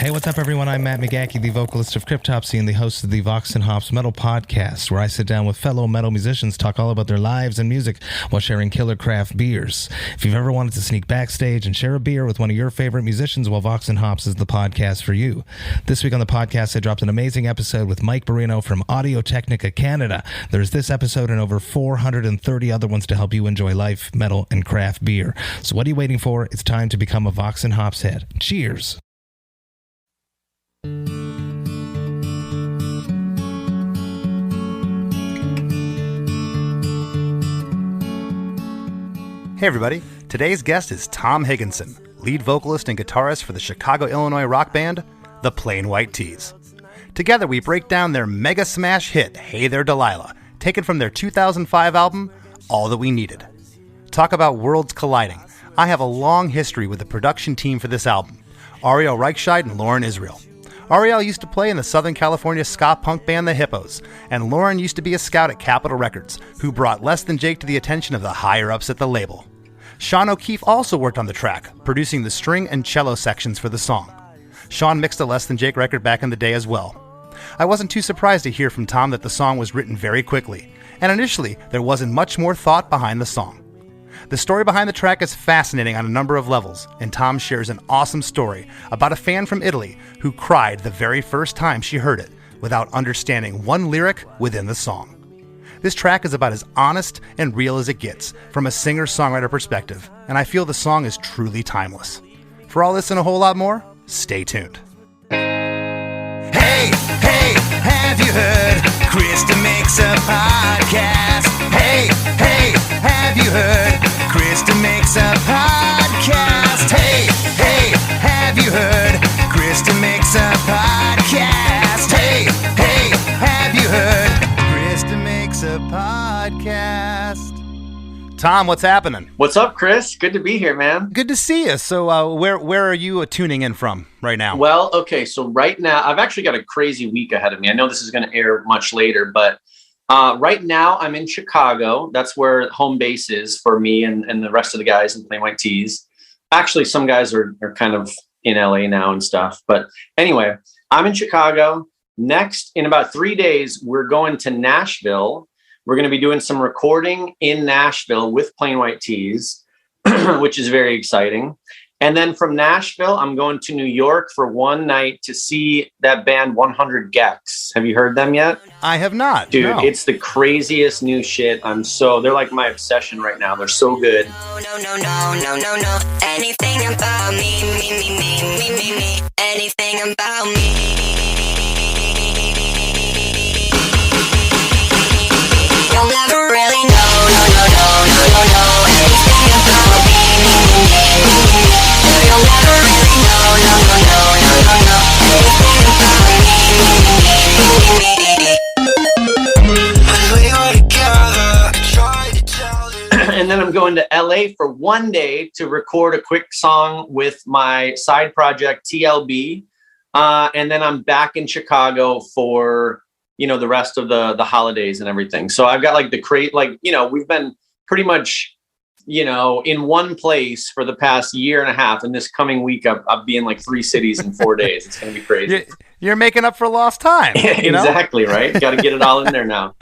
Hey, what's up, everyone? I'm Matt McGachy, the vocalist of Cryptopsy and the host of the Vox and Hops Metal Podcast, where I sit down with fellow metal musicians, talk all about their lives and music while sharing killer craft beers. If you've ever wanted to sneak backstage and share a beer with one of your favorite musicians, well, Vox and Hops is the podcast for you. This week on the podcast, I dropped an amazing episode with Mike Barino from Audio Technica Canada. There's this episode and over 430 other ones to help you enjoy life, metal, and craft beer. So what are you waiting for? It's time to become a Vox and Hops head. Cheers! Hey everybody, today's guest is Tom Higgenson, lead vocalist and guitarist for the Chicago, Illinois rock band, The Plain White T's. Together we break down their mega smash hit, Hey There Delilah, taken from their 2005 album, All That We Needed. Talk about worlds colliding. I have a long history with the production team for this album, Ariel Reichscheid and Lauren Israel. Ariel used to play in the Southern California ska punk band The Hippos, and Lauren used to be a scout at Capitol Records, who brought Less Than Jake to the attention of the higher-ups at the label. Sean O'Keefe also worked on the track, producing the string and cello sections for the song. Sean mixed a Less Than Jake record back in the day as well. I wasn't too surprised to hear from Tom that the song was written very quickly, and initially there wasn't much more thought behind the song. The story behind the track is fascinating on a number of levels, and Tom shares an awesome story about a fan from Italy who cried the very first time she heard it without understanding one lyric within the song. This track is about as honest and real as it gets from a singer-songwriter perspective, and I feel the song is truly timeless. For all this and a whole lot more, stay tuned. Hey, hey, have you heard? Krista makes a podcast. Hey, hey, have you heard? Krista makes a podcast. Hey, hey, have you heard? Krista makes a podcast. Hey, hey, have you heard? Krista makes a podcast. Tom, what's happening? What's up, Chris? Good to be here, man. Good to see you. So where are you tuning in from right now? Well, okay, so right now, I've actually got a crazy week ahead of me. I know this is going to air much later, but right now I'm in Chicago. That's where home base is for me and the rest of the guys in Plain White T's. Actually, some guys are kind of in LA now and stuff. But anyway, I'm in Chicago. Next, in about 3 days, we're going to Nashville. We're going to be doing some recording in Nashville with Plain White T's, which is very exciting. And then from Nashville, I'm going to New York for one night to see that band 100 Gex. Have you heard them yet? I have not. Dude, no. It's the craziest new shit. They're like my obsession right now. They're so good. No. Anything about me. Anything about me. You'll never really know. Anything about me. You'll never really know. And then I'm going to LA for one day to record a quick song with my side project TLB. And then I'm back in Chicago for, the rest of the holidays and everything. So I've got like we've been pretty much, in one place for the past year and a half. And this coming week, I'll be in like 3 cities in 4 days. It's going to be crazy. You're making up for lost time. Exactly, right? Got to get it all in there now.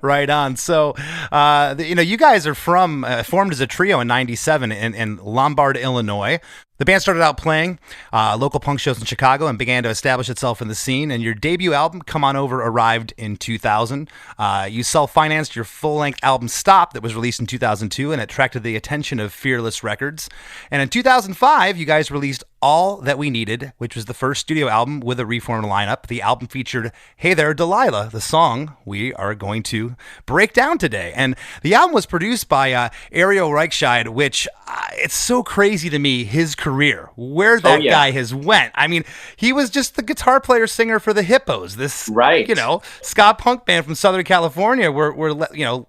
Right on. So, you guys are formed as a trio in '97 in Lombard, Illinois. The band started out playing local punk shows in Chicago and began to establish itself in the scene. And your debut album, Come On Over, arrived in 2000. You self-financed your full-length album, Stop, that was released in 2002 and attracted the attention of Fearless Records. And in 2005, you guys released All That We Needed, which was the first studio album with a reformed lineup. The album featured Hey There Delilah, the song we are going to break down today. And the album was produced by Ariel Reichscheid, which it's so crazy to me, his career, where that guy has went. I mean, he was just the guitar player singer for the Hippos, this ska punk band from Southern California, where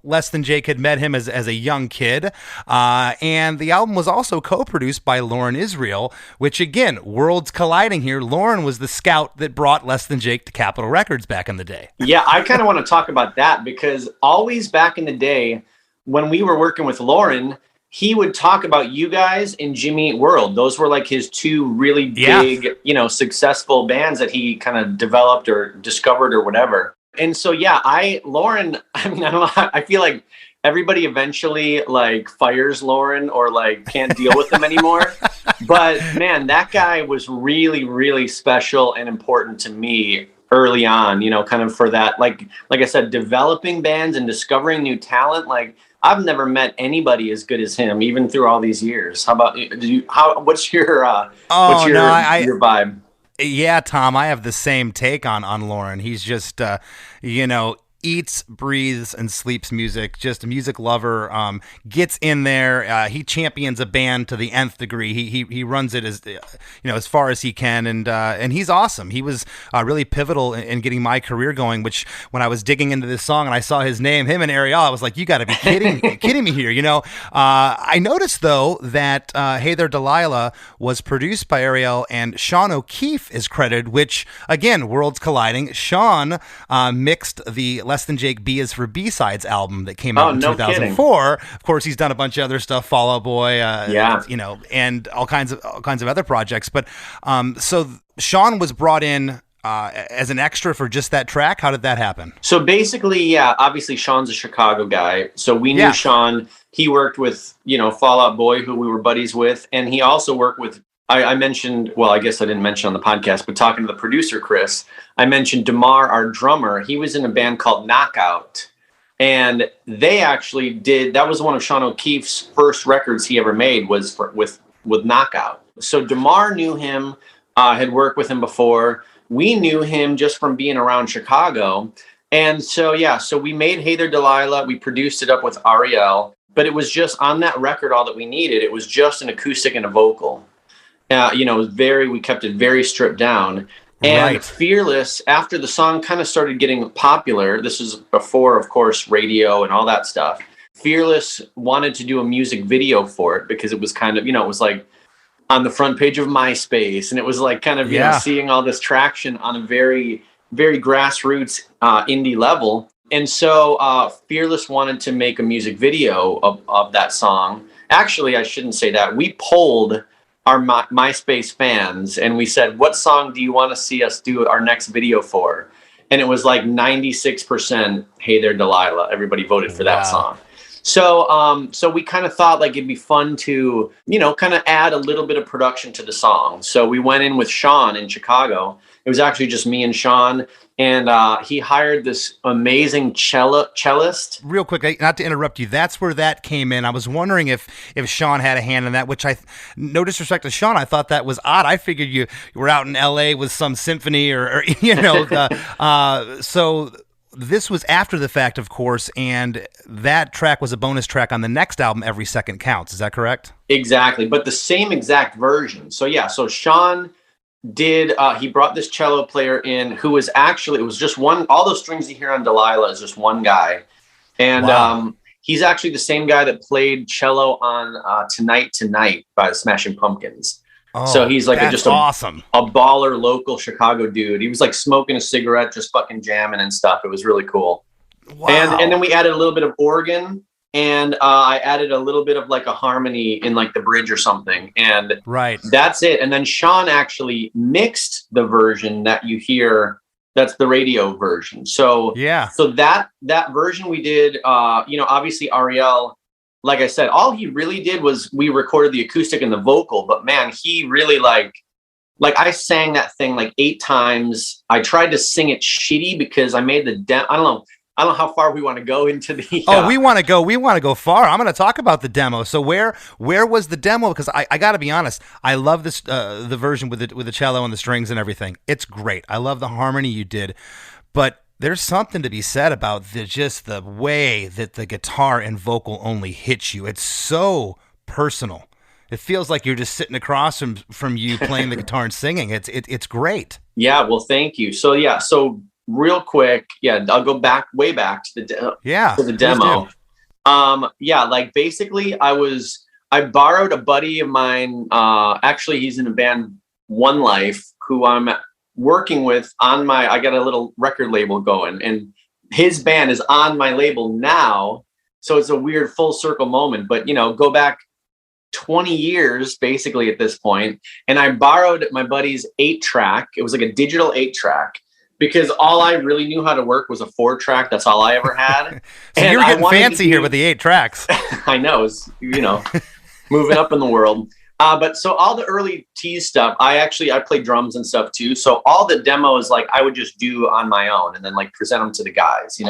Less Than Jake had met him as a young kid. And the album was also co-produced by Lauren Israel, which again, worlds colliding here. Lauren was the scout that brought Less Than Jake to Capitol Records back in the day. Yeah, I kind of want to talk about that because always back in the day when we were working with Lauren, he would talk about you guys and Jimmy Eat World. Those were like his two really big, successful bands that he kind of developed or discovered or whatever. And so, Lauren, I mean, I don't know, I feel like everybody eventually like fires Lauren or like can't deal with him anymore. But man, that guy was really, really special and important to me early on, kind of for that, like I said, developing bands and discovering new talent. Like I've never met anybody as good as him, even through all these years. How about you? What's your your vibe? Yeah, Tom, I have the same take on Lauren. He's just, eats, breathes, and sleeps music. Just a music lover. Gets in there. He champions a band to the nth degree. He runs it as far as he can, and he's awesome. He was really pivotal in getting my career going. Which when I was digging into this song and I saw his name, him and Ariel, I was like, you got to be kidding me here. I noticed though that Hey There Delilah was produced by Ariel, and Sean O'Keefe is credited. Which again, worlds colliding. Sean mixed the Less Than Jake B is for B-Sides album that came out in 2004. Kidding. Of course, he's done a bunch of other stuff, Fall Out Boy, and all kinds of other projects. But so Sean was brought in as an extra for just that track. How did that happen? So basically, obviously Sean's a Chicago guy, so we knew Sean. He worked with Fall Out Boy, who we were buddies with, and he also worked with. I mentioned, well, I guess I didn't mention on the podcast, but talking to the producer, Chris, I mentioned DeMar, our drummer. He was in a band called Knockout, and they actually that was one of Sean O'Keefe's first records he ever made was with Knockout. So DeMar knew him, had worked with him before. We knew him just from being around Chicago. And so, so we made Hey There Delilah. We produced it up with Ariel, but it was just on that record all that we needed. It was just an acoustic and a vocal. We kept it very stripped down. And Fearless, after the song kind of started getting popular, this is before, of course, radio and all that stuff. Fearless wanted to do a music video for it because it was kind of, it was like on the front page of MySpace. And it was like kind of, seeing all this traction on a very, very grassroots indie level. And so Fearless wanted to make a music video of that song. Actually, I shouldn't say that. We polled our MySpace fans and we said, what song do you want to see us do our next video for? And it was like 96% Hey There Delilah. Everybody voted for that song. So we kind of thought like it'd be fun to, kind of add a little bit of production to the song. So we went in with Sean in Chicago. It was actually just me and Sean, and he hired this amazing cellist. Real quick, not to interrupt you, that's where that came in. I was wondering if Sean had a hand in that, which no disrespect to Sean, I thought that was odd. I figured you were out in L.A. with some symphony or so this was after the fact, of course, and that track was a bonus track on the next album, Every Second Counts. Is that correct? Exactly, but the same exact version. So Sean he brought this cello player in who was actually, it was just one, all those strings you hear on Delilah is just one guy. And he's actually the same guy that played cello on Tonight Tonight by the Smashing Pumpkins. Oh, so he's like awesome. A baller local Chicago dude. He was like smoking a cigarette, just fucking jamming and stuff. It was really cool. Wow. And then we added a little bit of organ. And I added a little bit of like a harmony in like the bridge or something. And that's it. And then Sean actually mixed the version that you hear. That's the radio version. So so that version we did, obviously Ariel, like I said, all he really did was we recorded the acoustic and the vocal. But man, he really like I sang that thing like 8 times. I tried to sing it shitty because I made the I don't know how far we want to go into the. We want to go far. I'm going to talk about the demo. So where was the demo? Because I got to be honest, I love this the version with the cello and the strings and everything. It's great. I love the harmony you did, but there's something to be said about just the way that the guitar and vocal only hits you. It's so personal. It feels like you're just sitting across from you playing the guitar and singing. It's great. Yeah. Well, thank you. So real quick, I'll go way back to the demo. Basically I borrowed a buddy of mine. Actually, he's in a band, One Life, who I'm working with I got a little record label going, and his band is on my label now. So it's a weird full circle moment, but go back 20 years basically at this point, and I borrowed my buddy's 8-track. It was like a digital 8-track because all I really knew how to work was a 4-track. That's all I ever had. So you were getting fancy here with the 8 tracks. I know, it's, moving up in the world. But so all the early Tease stuff, I play drums and stuff too. So all the demos, like I would just do on my own and then like present them to the guys,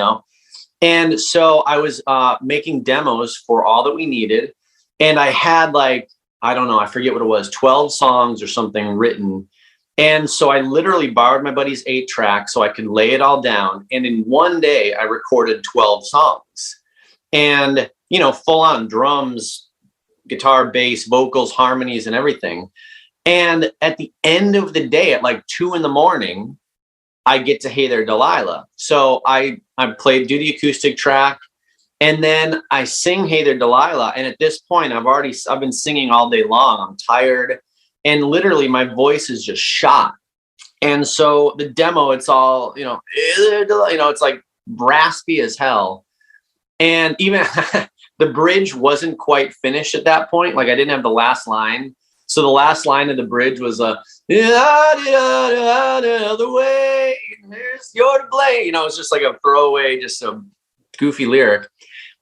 And so I was making demos for all that we needed. And I had like, I don't know, I forget what it was, 12 songs or something written. And so I literally borrowed my buddy's 8-track so I could lay it all down. And in one day I recorded 12 songs and, full on drums, guitar, bass, vocals, harmonies, and everything. And at the end of the day at like 2 a.m, I get to Hey There Delilah. So I do the acoustic track. And then I sing Hey There Delilah. And at this point, I've been singing all day long. I'm tired. And literally my voice is just shot. And so the demo, it's all, Hey There Delilah, it's like raspy as hell. And even the bridge wasn't quite finished at that point. Like I didn't have the last line. So the last line of the bridge was the way, there's you're to blame. It's just like a throwaway, just a goofy lyric.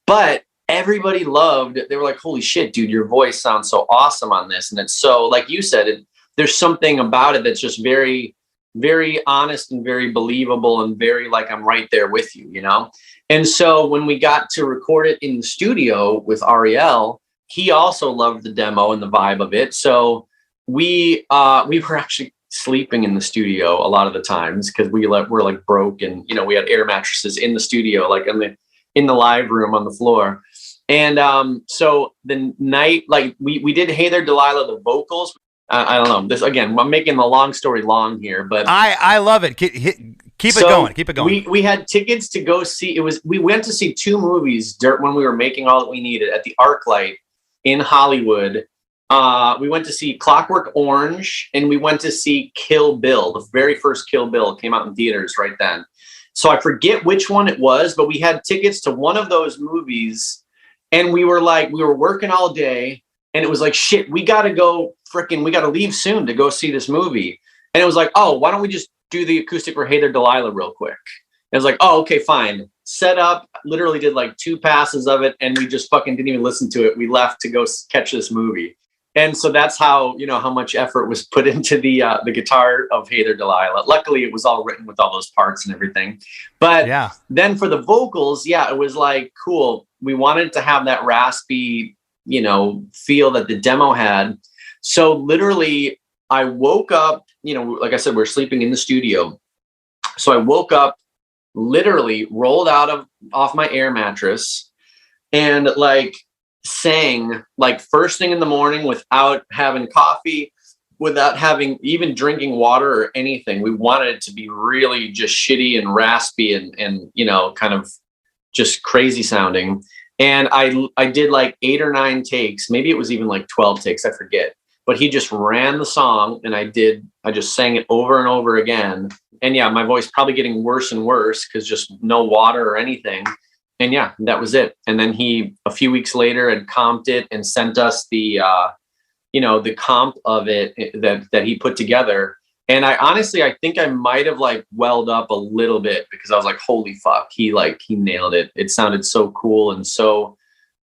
But everybody loved it. They were like, holy shit, dude, your voice sounds so awesome on this. And it's so, like you said, there's something about it that's just very, very honest and very believable and very like I'm right there with you, And so when we got to record it in the studio with Ariel, he also loved the demo and the vibe of it. So we were actually sleeping in the studio a lot of the times because we're like broke and, we had air mattresses in the studio, like in the live room on the floor. And so the night, like we did Hey There Delilah, the vocals. I don't know. This again, I'm making the long story long here, but I love it. Keep it going. Keep it going. We had tickets to go see. We went to see 2 movies when we were making all that we needed at the ArcLight in Hollywood. We went to see Clockwork Orange and we went to see Kill Bill. The very first Kill Bill came out in theaters right then. So I forget which one it was, but we had tickets to one of those movies and we were working all day and it was like, shit, we got to leave soon to go see this movie. And it was like, oh, why don't we just do the acoustic for Hey There Delilah real quick? And it was like, oh, okay, fine. Set up, literally did like 2 passes of it. And we just fucking didn't even listen to it. We left to go catch this movie. And so that's how, how much effort was put into the guitar of Hey There Delilah. Luckily, it was all written with all those parts and everything. But then for the vocals, it was like, cool. We wanted to have that raspy, feel that the demo had. So literally, I woke up, like I said, we're sleeping in the studio. So I woke up, literally rolled off my air mattress and like sang like first thing in the morning without having coffee, without having even drinking water or anything. We wanted it to be really just shitty and raspy and kind of just crazy sounding. And I did like 8 or 9 takes. Maybe it was even like 12 takes. I forget. But he just ran the song and I just sang it over and over again. And my voice probably getting worse and worse because just no water or anything. And that was it. And then he, a few weeks later, had comped it and sent us the comp of it that he put together. And I think I might have like welled up a little bit because I was like, holy fuck, he nailed it. It sounded so cool and so,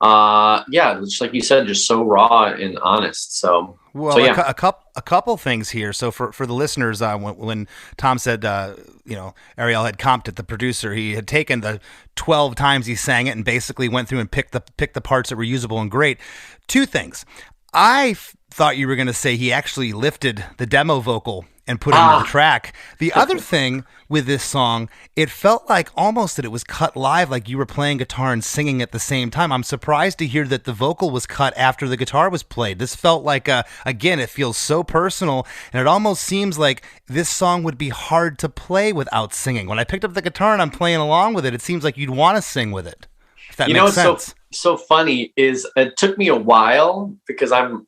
just like you said, just so raw and honest. So, a couple things here. So for the listeners, when Tom said, Ariel had comped it, the producer, he had taken the 12 times he sang it and basically went through and picked the parts that were usable and great. 2 things. I thought you were going to say he actually lifted the demo vocal and put it into the track. The other thing with this song, it felt like almost that it was cut live, like you were playing guitar and singing at the same time. I'm surprised to hear that the vocal was cut after the guitar was played. This felt like, again, it feels so personal, and it almost seems like this song would be hard to play without singing. When I picked up the guitar and I'm playing along with it, it seems like you'd want to sing with it, if that makes sense. So funny is it took me a while because I'm,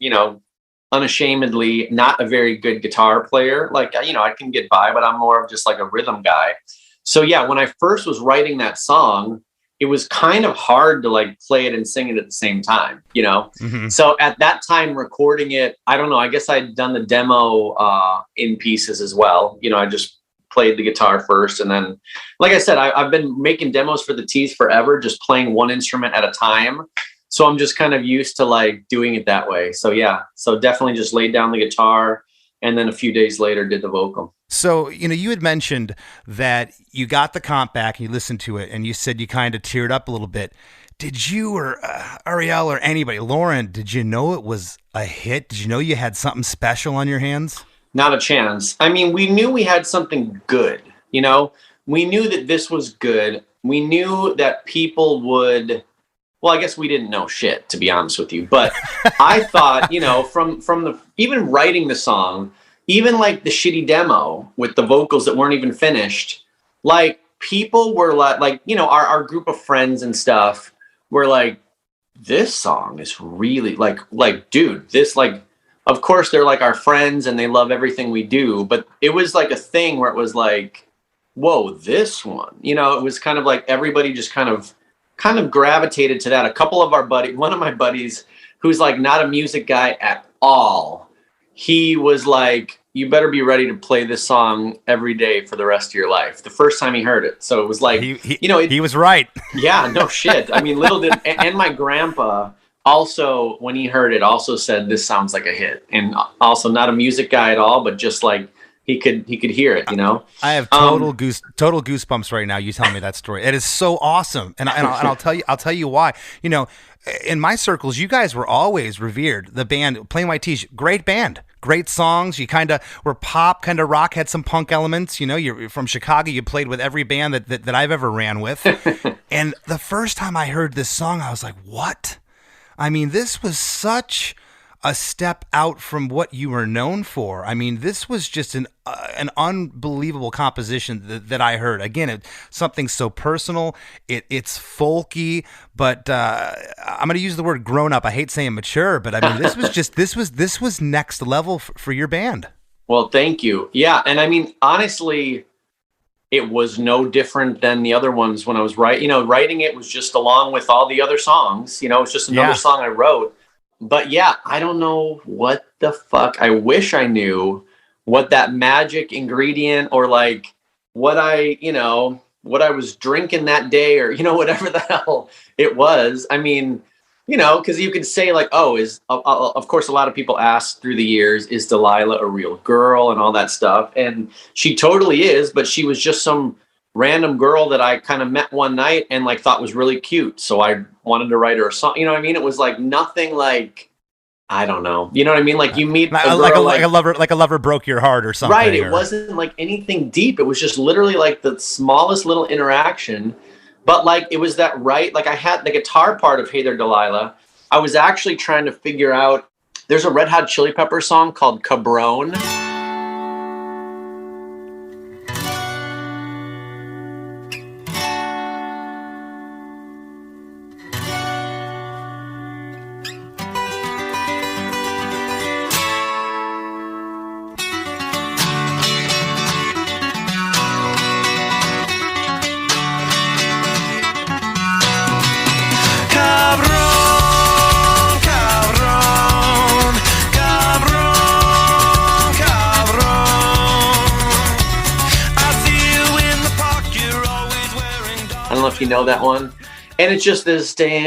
unashamedly not a very good guitar player. Like, I can get by, but I'm more of just like a rhythm guy. So when I first was writing that song, it was kind of hard to like play it and sing it at the same time, you know? Mhm. So at that time recording it, I don't know, I guess I'd done the demo in pieces as well. You know, I just played the guitar first. And then, like I said, I've been making demos for the Tees forever, just playing one instrument at a time. So I'm just kind of used to like doing it that way. So yeah, so definitely just laid down the guitar and then a few days later did the vocal. So, you know, you had mentioned that you got the comp back and you listened to it and you said you kind of teared up a little bit. Did you or Ariel or anybody, Lauren, did you know it was a hit? Did you know you had something special on your hands? Not a chance. I mean, we knew we had something good, you know? We knew that this was good. We knew that people would, well, I guess we didn't know shit, to be honest with you. But I thought, you know, from the, even writing the song, even like the shitty demo with the vocals that weren't even finished, like people were like, you know, our group of friends and stuff were like, this song is really like, dude, this like, of course they're like our friends and they love everything we do. But it was like a thing where it was like, whoa, this one, you know, it was kind of like everybody just kind of gravitated to that. A couple of one of my buddies who's like not a music guy at all, he was like, you better be ready to play this song every day for the rest of your life. The first time he heard it. So it was like, you know, he was right. Yeah, no shit. I mean, little did, and my grandpa also, when he heard it, also said, this sounds like a hit. And also not a music guy at all, but just like, he could hear it, you know. I have total goosebumps right now. You telling me that story. It is so awesome, and I'll tell you why. You know, in my circles, you guys were always revered. The band, Plain White Tees, great band, great songs. You kind of were pop, kind of rock, had some punk elements. You know, you're from Chicago. You played with every band that I've ever ran with. And the first time I heard this song, I was like, what? I mean, this was such a step out from what you were known for. I mean, this was just an unbelievable composition that I heard. Again, something so personal. It's folky, but I'm going to use the word grown up. I hate saying mature, but I mean, this was next level for your band. Well, thank you. Yeah, and I mean, honestly, it was no different than the other ones when I was writing. You know, writing it was just along with all the other songs. You know, it's just another song I wrote. But yeah, I don't know what the fuck. I wish I knew what that magic ingredient or like what I was drinking that day or, you know, whatever the hell it was. I mean, you know, because you could say like, oh, of course, a lot of people ask through the years, is Delilah a real girl and all that stuff? And she totally is, but she was just some random girl that I kind of met one night and like thought was really cute. So I wanted to write her a song. You know what I mean? It was like nothing like, I don't know. You know what I mean? Like you meet a girl, like a lover broke your heart or something. Right. It wasn't like anything deep. It was just literally like the smallest little interaction. But like it was that right. Like I had the guitar part of Hey There Delilah. I was actually trying to figure out, there's a Red Hot Chili Pepper song called Cabron. If you know that one, and it's just this and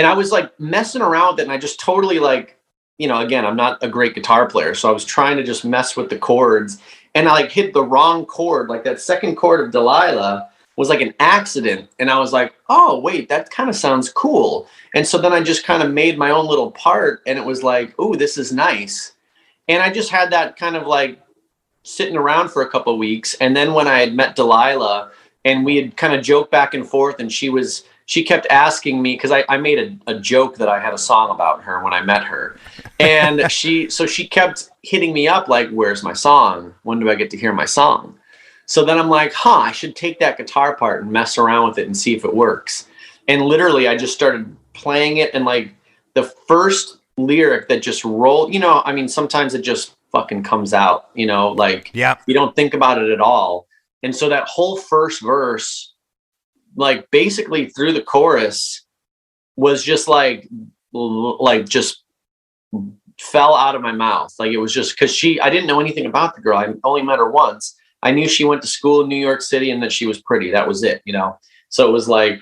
I was like messing around with it, and I just totally like, you know, again, I'm not a great guitar player, so I was trying to just mess with the chords, and I like hit the wrong chord. Like that second chord of Delilah was like an accident, and I was like, oh wait, that kind of sounds cool. And so then I just kind of made my own little part, and it was like, ooh, this is nice. And I just had that kind of like sitting around for a couple of weeks. And then when I had met Delilah and we had kind of joked back and forth, and she kept asking me, because I made a joke that I had a song about her when I met her. And she kept hitting me up like, where's my song? When do I get to hear my song? So then I'm like, I should take that guitar part and mess around with it and see if it works. And literally I just started playing it, and like the first lyric that just rolled, you know, I mean, sometimes it just fucking comes out, you know, like you don't think about it at all. And so that whole first verse like basically through the chorus was just like just fell out of my mouth. Like it was just because I didn't know anything about the girl. I only met her once. I knew she went to school in New York City and that she was pretty. That was it, you know? So it was like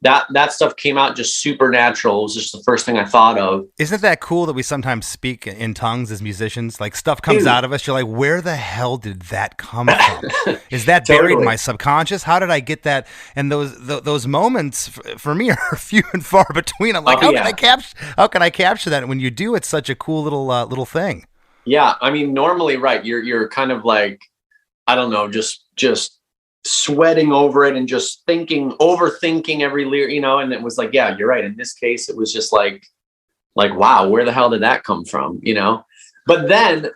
that stuff came out just super natural. It was just the first thing I thought of. Isn't that cool that we sometimes speak in tongues as musicians? Like stuff comes out of us. You're like, where the hell did that come from? Is that buried in my subconscious? How did I get that? And those moments for me are few and far between. I'm like, how can I capture that? And when you do, it's such a cool little thing. Yeah. I mean, normally, right. You're kind of like, I don't know, just sweating over it and just overthinking every lyric, you know. And it was like, yeah, you're right. In this case, it was just like, wow, where the hell did that come from? You know? But then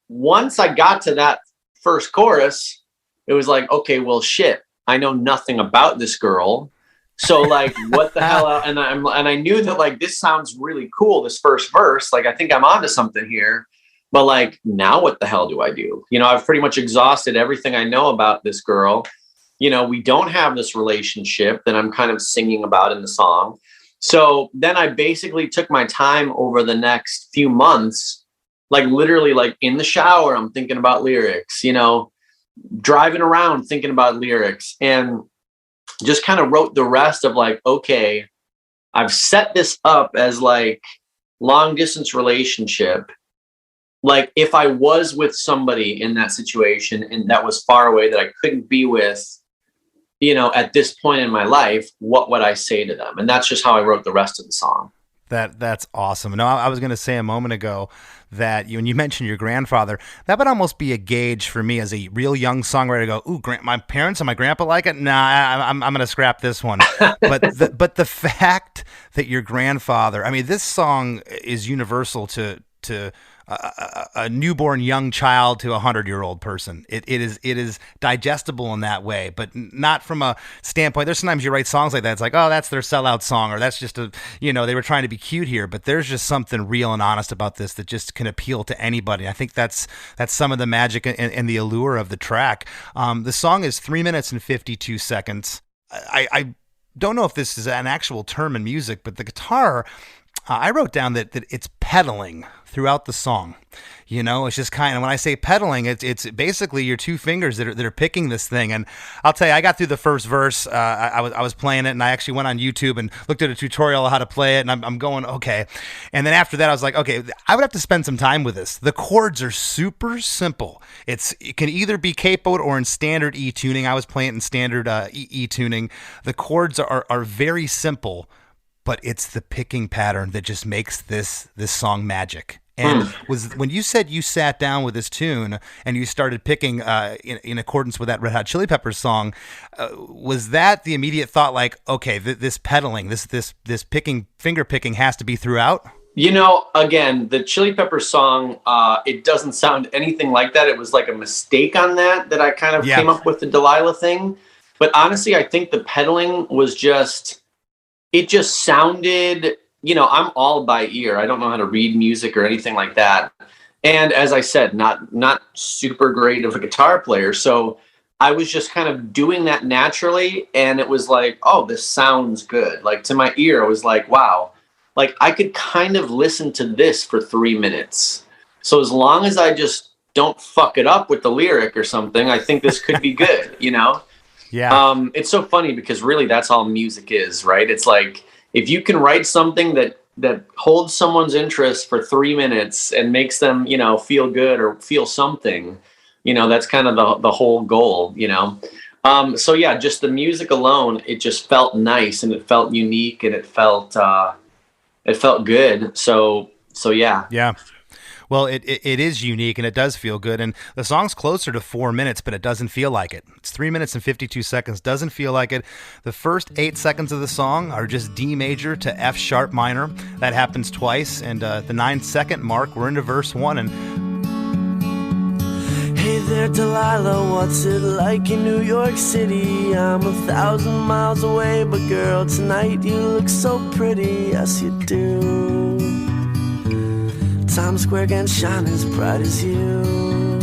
once I got to that first chorus, it was like, okay, well, shit, I know nothing about this girl. So like, what the hell? And I knew that like, this sounds really cool. This first verse, like, I think I'm onto something here. But like, now what the hell do I do? You know, I've pretty much exhausted everything I know about this girl. You know, we don't have this relationship that I'm kind of singing about in the song. So then I basically took my time over the next few months, like literally like in the shower, I'm thinking about lyrics, you know, driving around thinking about lyrics, and just kind of wrote the rest of like, okay, I've set this up as like long distance relationship. Like if I was with somebody in that situation and that was far away that I couldn't be with, you know, at this point in my life, what would I say to them? And that's just how I wrote the rest of the song. That's awesome. No, I was going to say a moment ago that when you mentioned your grandfather, that would almost be a gauge for me as a real young songwriter to go, ooh, my parents and my grandpa like it? Nah, I'm going to scrap this one. But the fact that your grandfather, I mean, this song is universal to a newborn young child to a 100-year-old person. It is digestible in that way, but not from a standpoint. There's sometimes you write songs like that. It's like, oh, that's their sellout song, or that's just they were trying to be cute here. But there's just something real and honest about this that just can appeal to anybody. I think that's some of the magic and the allure of the track. The song is 3 minutes and 52 seconds. I don't know if this is an actual term in music, but the guitar, I wrote down that it's pedaling throughout the song. You know, it's just kind of, when I say pedaling, it's basically your two fingers that are picking this thing. And I'll tell you, I got through the first verse. I was playing it, and I actually went on YouTube and looked at a tutorial on how to play it, and I'm going, okay. And then after that, I was like, okay, I would have to spend some time with this. The chords are super simple. It can either be capoed or in standard E tuning. I was playing it in standard E tuning. The chords are very simple, but it's the picking pattern that just makes this song magic. And was when you said you sat down with this tune and you started picking in accordance with that Red Hot Chili Peppers song, was that the immediate thought, like, okay, this pedaling, this picking, finger picking has to be throughout? You know, again, the Chili Peppers song, it doesn't sound anything like that. It was like a mistake on that I kind of came up with the Delilah thing. But honestly, I think the pedaling was it just sounded, you know, I'm all by ear. I don't know how to read music or anything like that. And as I said, not super great of a guitar player. So I was just kind of doing that naturally. And it was like, oh, this sounds good. Like to my ear, I was like, wow, like I could kind of listen to this for 3 minutes. So as long as I just don't fuck it up with the lyric or something, I think this could be good, you know? Yeah. It's so funny because really that's all music is, right? It's like, if you can write something that holds someone's interest for 3 minutes and makes them, you know, feel good or feel something, you know, that's kind of the whole goal, you know? So yeah, just the music alone, it just felt nice and it felt unique and it felt good. So yeah. Yeah. Well, it is unique and it does feel good. And the song's closer to 4 minutes, but it doesn't feel like it. It's 3 minutes and 52 seconds. Doesn't feel like it. The first 8 seconds of the song are just D major to F sharp minor. That happens twice. And the 9-second mark, we're into verse 1. And hey there, Delilah, what's it like in New York City? I'm 1,000 miles away, but girl, tonight you look so pretty. Yes, you do. Times Square can shine as bright as you.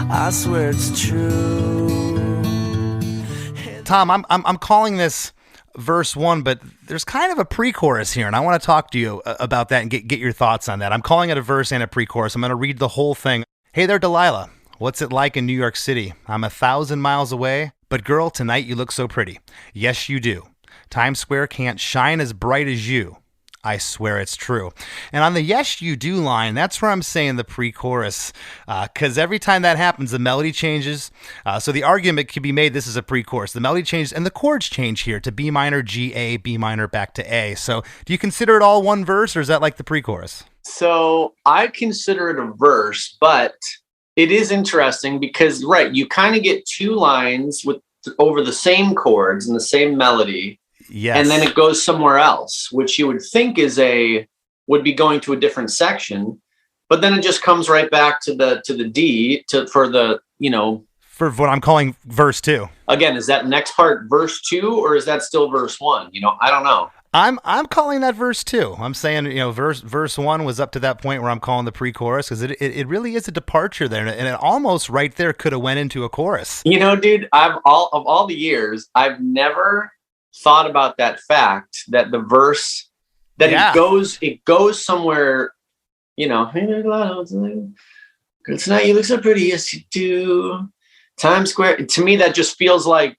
I swear it's true. Tom, I'm calling this verse 1, but there's kind of a pre-chorus here, and I want to talk to you about that and get your thoughts on that. I'm calling it a verse and a pre-chorus. I'm going to read the whole thing. Hey there, Delilah. What's it like in New York City? I'm 1,000 miles away, but girl, tonight you look so pretty. Yes, you do. Times Square can't shine as bright as you. I swear it's true. And on the yes, you do line, that's where I'm saying the pre-chorus, because every time that happens, the melody changes. So the argument could be made this is a pre-chorus. The melody changes and the chords change here to B minor, G, A, B minor, back to A. So do you consider it all one verse, or is that like the pre-chorus? So I consider it a verse, but it is interesting because, right, you kind of get two lines with over the same chords and the same melody. Yes. And then it goes somewhere else, which you would think would be going to a different section, but then it just comes right back to the D for what I'm calling verse 2. Again, is that next part verse 2 or is that still verse 1? I don't know. I'm calling that verse 2. I'm saying, verse 1 was up to that point where I'm calling the pre-chorus, because it really is a departure there, and it almost right there could have went into a chorus. Dude, of all the years, I've never thought about that fact that the verse that it goes somewhere, hey there, Delilah, tonight you look so pretty. Yes, you do. Times Square. To me, that just feels like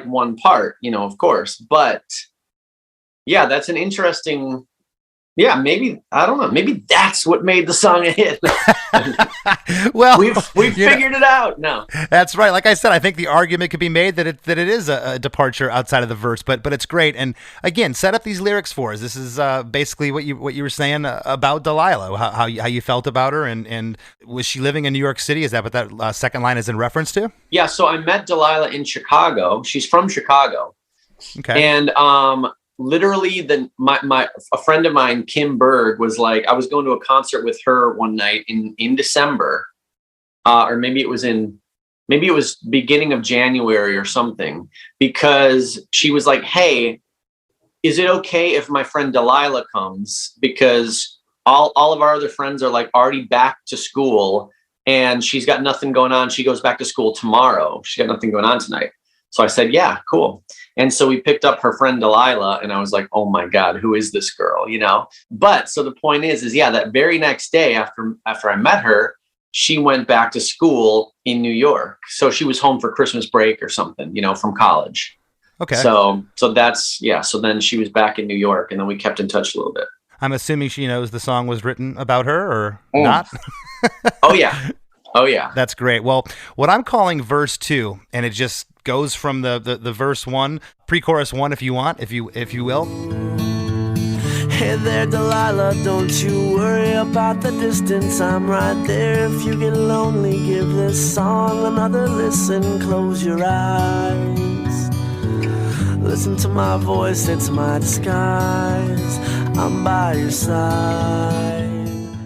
one part, of course. But yeah, that's an interesting. Yeah, maybe, I don't know. Maybe that's what made the song a hit. Well, we've figured it out. No, that's right. Like I said, I think the argument could be made that it is a departure outside of the verse, but it's great. And again, set up these lyrics for us. This is basically what you were saying about Delilah, how you felt about her, and was she living in New York City? Is that what that second line is in reference to? Yeah. So I met Delilah in Chicago. She's from Chicago. Okay. And literally a friend of mine, Kim Berg, was like, I was going to a concert with her one night in December, or maybe it was beginning of January or something, because she was like, hey, is it okay if my friend Delilah comes? Because all of our other friends are like already back to school and she's got nothing going on. She goes back to school tomorrow. She's got nothing going on tonight. So I said, yeah, cool. And so we picked up her friend Delilah, and I was like, oh my God, who is this girl? But so the point is yeah, that very next day after I met her, she went back to school in New York. So she was home for Christmas break or something, from college. Okay. So that's, yeah. So then she was back in New York, and then we kept in touch a little bit. I'm assuming she knows the song was written about her or not. Oh yeah. Oh yeah. That's great. Well, what I'm calling verse 2, and it just goes from the verse 1, pre-chorus 1, if you want, if you will. Hey there, Delilah, don't you worry about the distance. I'm right there if you get lonely. Give this song another listen. Close your eyes. Listen to my voice, it's my disguise. I'm by your side.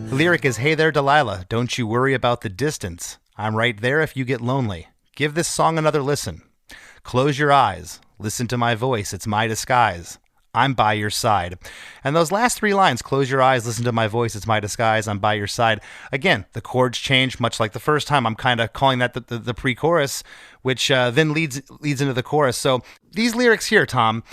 The lyric is, hey there, Delilah, don't you worry about the distance. I'm right there if you get lonely. Give this song another listen. Close your eyes. Listen to my voice. It's my disguise. I'm by your side. And those last 3 lines, close your eyes, listen to my voice, it's my disguise, I'm by your side. Again, the chords change much like the first time. I'm kind of calling that the pre-chorus, which then leads into the chorus. So these lyrics here, Tom,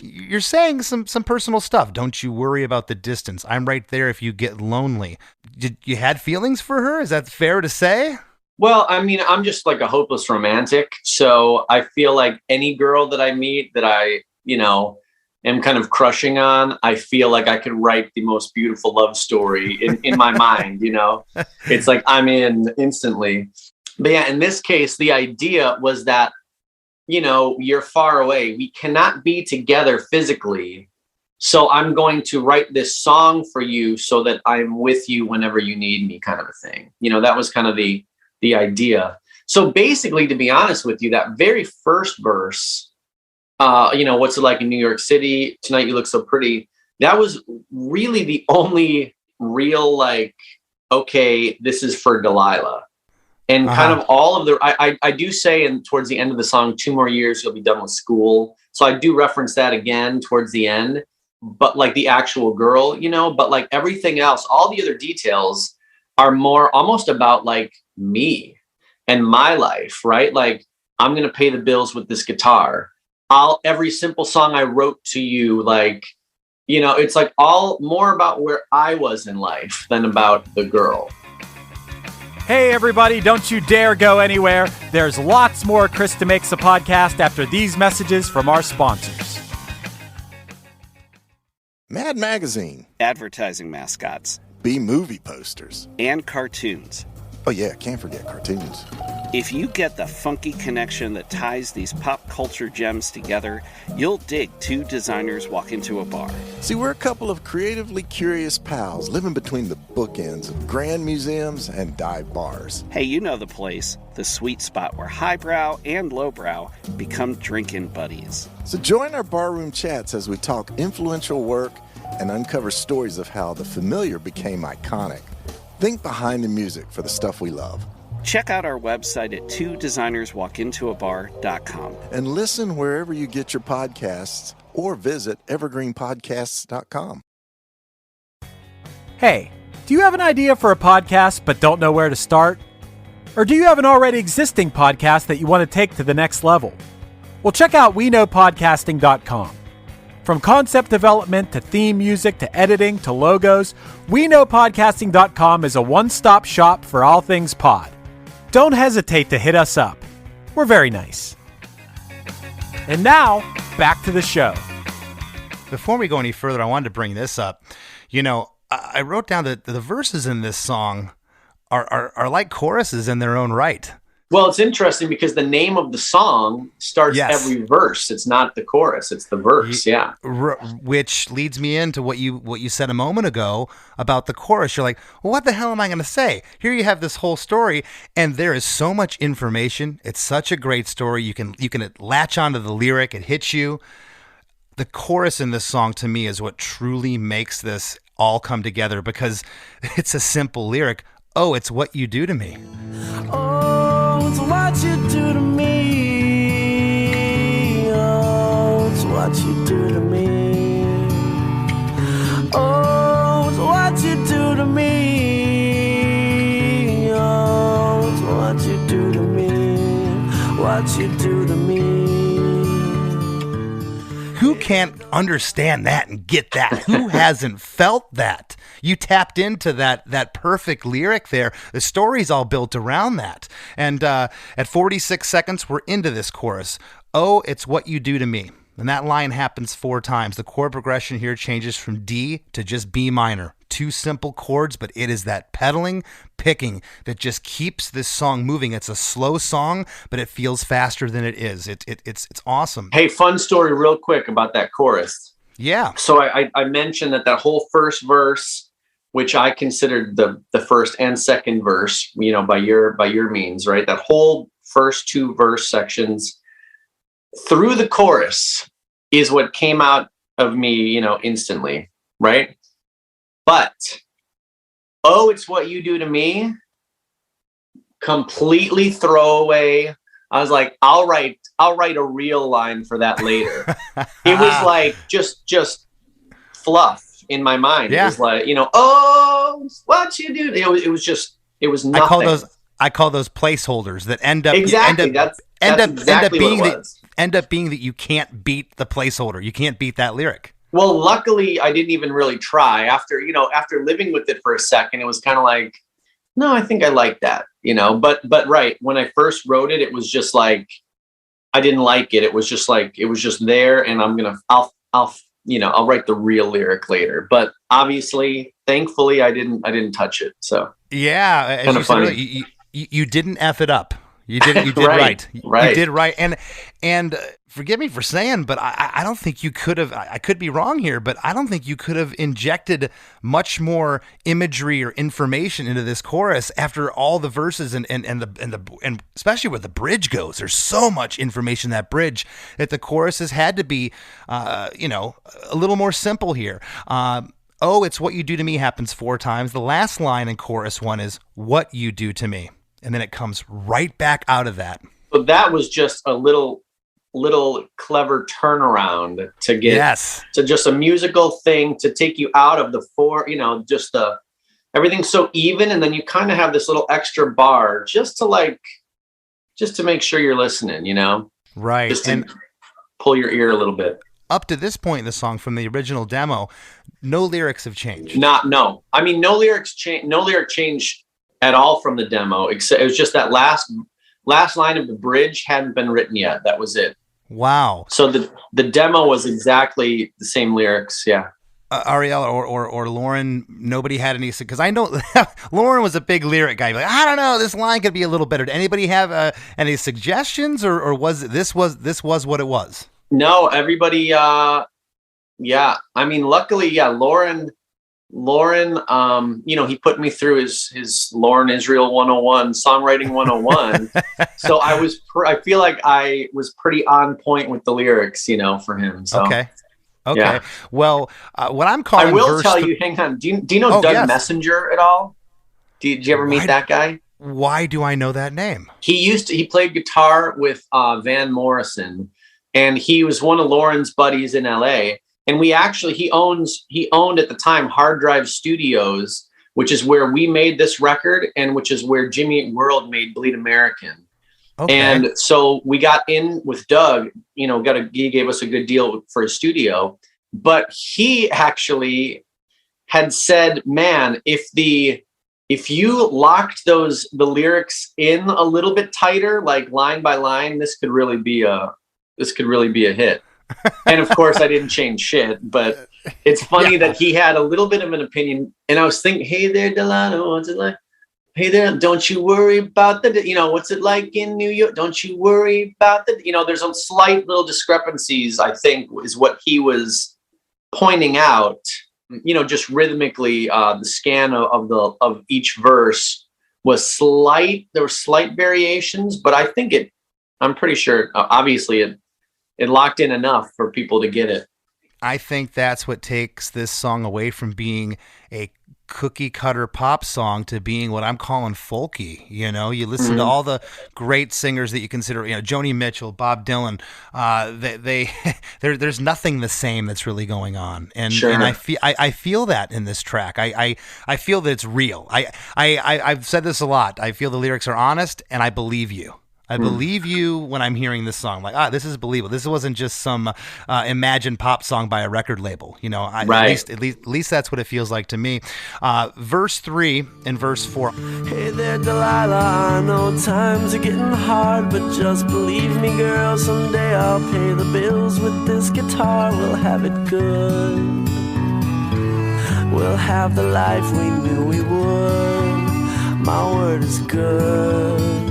you're saying some personal stuff. Don't you worry about the distance. I'm right there if you get lonely. Did you had feelings for her? Is that fair to say? Well, I mean, I'm just like a hopeless romantic. So I feel like any girl that I meet that I, am kind of crushing on, I feel like I could write the most beautiful love story in my mind, It's like I'm in instantly. But yeah, in this case, the idea was that, you're far away. We cannot be together physically. So I'm going to write this song for you so that I'm with you whenever you need me, kind of a thing. That was kind of the idea. So basically, to be honest with you, that very first verse, what's it like in New York City? Tonight you look so pretty. That was really the only real, like, okay, this is for Delilah. And kind of all of the, I do say, and towards the end of the song, 2 more years, you'll be done with school. So I do reference that again towards the end, but like the actual girl, but like everything else, all the other details are more almost about like me and my life, right? Like, I'm going to pay the bills with this guitar. every simple song I wrote to you, like, it's like all more about where I was in life than about the girl. Hey everybody, don't you dare go anywhere. There's lots more Chris DeMakes a Podcast after these messages from our sponsors. Mad Magazine. Advertising mascots. B-movie posters. And cartoons. Oh yeah, can't forget cartoons. If you get the funky connection that ties these pop culture gems together, you'll dig Two Designers Walk Into a Bar. See, we're a couple of creatively curious pals living between the bookends of grand museums and dive bars. Hey, you know the place, the sweet spot where highbrow and lowbrow become drinking buddies. So join our barroom chats as we talk influential work and uncover stories of how the familiar became iconic. Think behind the music for the stuff we love. Check out our website at twodesignerswalkintoabar.com. And listen wherever you get your podcasts or visit evergreenpodcasts.com. Hey, do you have an idea for a podcast but don't know where to start? Or do you have an already existing podcast that you want to take to the next level? Well, check out weknowpodcasting.com. From concept development to theme music to editing to logos, weknowpodcasting.com is a one-stop shop for all things pod. Don't hesitate to hit us up. We're very nice. And now, back to the show. Before we go any further, I wanted to bring this up. I wrote down that the verses in this song are like choruses in their own right. Well, it's interesting because the name of the song starts every verse. It's not the chorus; it's the verse. Yeah, which leads me into what you said a moment ago about the chorus. You're like, well, what the hell am I going to say? Here you have this whole story, and there is so much information. It's such a great story. You can latch onto the lyric; it hits you. The chorus in this song, to me, is what truly makes this all come together because it's a simple lyric. Oh, it's what you do to me. Oh, it's what you do to me. Oh, it's what you do to me. Oh, it's what you do to me. Oh, it's what you do to me. What you do to me. Who can't understand that and get that? Who hasn't felt that? You tapped into that perfect lyric there. The story's all built around that. And at 46 seconds, we're into this chorus. Oh, it's what you do to me. And that line happens 4 times. The chord progression here changes from D to just B minor. 2 simple chords, but it is that pedaling, picking that just keeps this song moving. It's a slow song, but it feels faster than it is. It's awesome. Hey, fun story real quick about that chorus. Yeah. So I mentioned that whole first verse, which I considered the first and second verse, by your means, right? That whole first 2 verse sections through the chorus is what came out of me, instantly, right? But, oh, it's what you do to me, completely throwaway. I was like, I'll write a real line for that later. It was like just fluff in my mind. Yeah. It was like, oh, it's what you do. It was nothing. I call those placeholders that end up end up being that you can't beat the placeholder. You can't beat that lyric. Well, luckily, I didn't even really try. After living with it for a second, it was kind of like, no, I think I like that, But right, when I first wrote it, it was just like, I didn't like it. It was just like, it was just there, and I'll write the real lyric later. But obviously, thankfully, I didn't touch it. So yeah, kind of funny. You didn't F it up. You did right. You did right. And forgive me for saying, but I don't think you could have, I could be wrong here, but I don't think you could have injected much more imagery or information into this chorus after all the verses and especially where the bridge goes. There's so much information in that bridge that the chorus has had to be, a little more simple here. Oh, it's what you do to me happens 4 times. The last line in chorus 1 is what you do to me. And then it comes right back out of that. So that was just a little clever turnaround to get to just a musical thing to take you out of the 4, just everything's so even. And then you kind of have this little extra bar just to make sure you're listening, Right. pull your ear a little bit. Up to this point in the song, from the original demo, no lyrics have changed. No. I mean, no lyric change at all from the demo. Except it was just that last line of the bridge hadn't been written yet. That was it. Wow. So the demo was exactly the same lyrics. Yeah. Ariel or Lauren, nobody had any, because I know Lauren was a big lyric guy. Like, I don't know, this line could be a little better. Did anybody have any suggestions, or was this what it was? No, everybody. Yeah. I mean, luckily, yeah. Lauren. He put me through his Lauren Israel 101, songwriting 101. So I feel like I was pretty on point with the lyrics, for him. So. Okay. Yeah. Well, what I'm calling, I will tell you. Hang on. Do you know Doug yes. Messenger at all? Did you ever meet that guy? Why do I know that name? He played guitar with Van Morrison, and he was one of Lauren's buddies in LA. And he owned at the time Hard Drive Studios, which is where we made this record, and which is where Jimmy Eat World made Bleed American. Okay. And so we got in with Doug, he gave us a good deal for his studio, but he actually had said, man, if you locked the lyrics in a little bit tighter, like line by line, this could really be a hit. And of course I didn't change shit, but it's funny that he had a little bit of an opinion. And I was thinking, hey there, Delilah, what's it like? Hey there, don't you worry about what's it like in New York? Don't you worry about there's some slight little discrepancies, I think, is what he was pointing out. Just rhythmically, the scan of each verse was slight. There were slight variations, but I think I'm pretty sure, obviously it locked in enough for people to get it. I think that's what takes this song away from being a cookie cutter pop song to being what I'm calling folky. You listen to all the great singers that you consider, Joni Mitchell, Bob Dylan, there's nothing the same that's really going on. And, sure. And I feel that in this track. I feel that it's real. I've said this a lot. I feel the lyrics are honest, and I believe you. I believe you when I'm hearing this song. Like, this is believable. This wasn't just some imagined pop song by a record label. Right. At least that's what it feels like to me. Verse 3 and verse 4. Hey there, Delilah, I know times are getting hard, but just believe me, girl, someday I'll pay the bills with this guitar. We'll have it good. We'll have the life we knew we would. My word is good.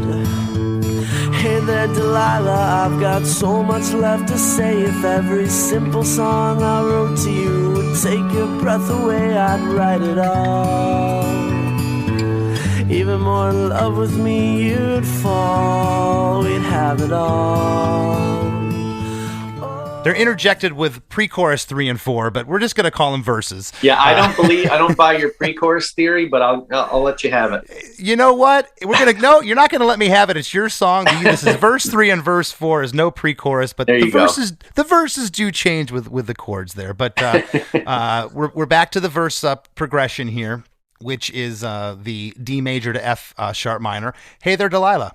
Hey there, Delilah, I've got so much left to say. If every simple song I wrote to you would take your breath away, I'd write it all. Even more in love with me, you'd fall. We'd have it all. They're interjected with pre-chorus 3 and 4, but we're just going to call them verses. Yeah, I don't buy your pre-chorus theory, but I'll let you have it. You know what? No, you're not going to let me have it. It's your song. This is verse 3 and verse 4 is no pre-chorus, but the verses do change with the chords there. But we're back to the verse progression here, which is the D major to F sharp minor. Hey there, Delilah.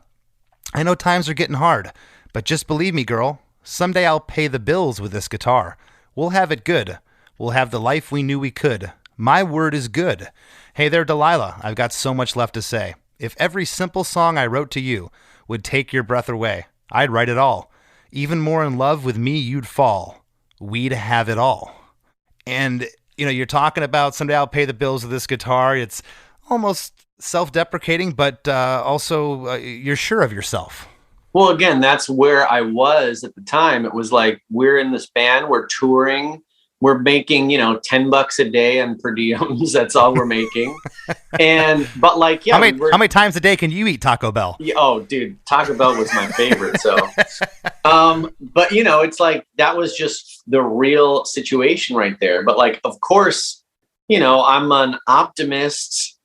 I know times are getting hard, but just believe me, girl. Someday I'll pay the bills with this guitar. We'll have it good. We'll have the life we knew we could. My word is good. Hey there, Delilah. I've got so much left to say. If every simple song I wrote to you would take your breath away, I'd write it all. Even more in love with me, you'd fall. We'd have it all. And, you're talking about someday I'll pay the bills with this guitar. It's almost self-deprecating, but also you're sure of yourself. Well, again, that's where I was at the time. It was like, we're in this band, we're touring, we're making, $10 a day on per diems. That's all we're making. But like, yeah. How many times a day can you eat Taco Bell? Oh, dude, Taco Bell was my favorite. So, but it's like, that was just the real situation right there. But like, of course, I'm an optimist,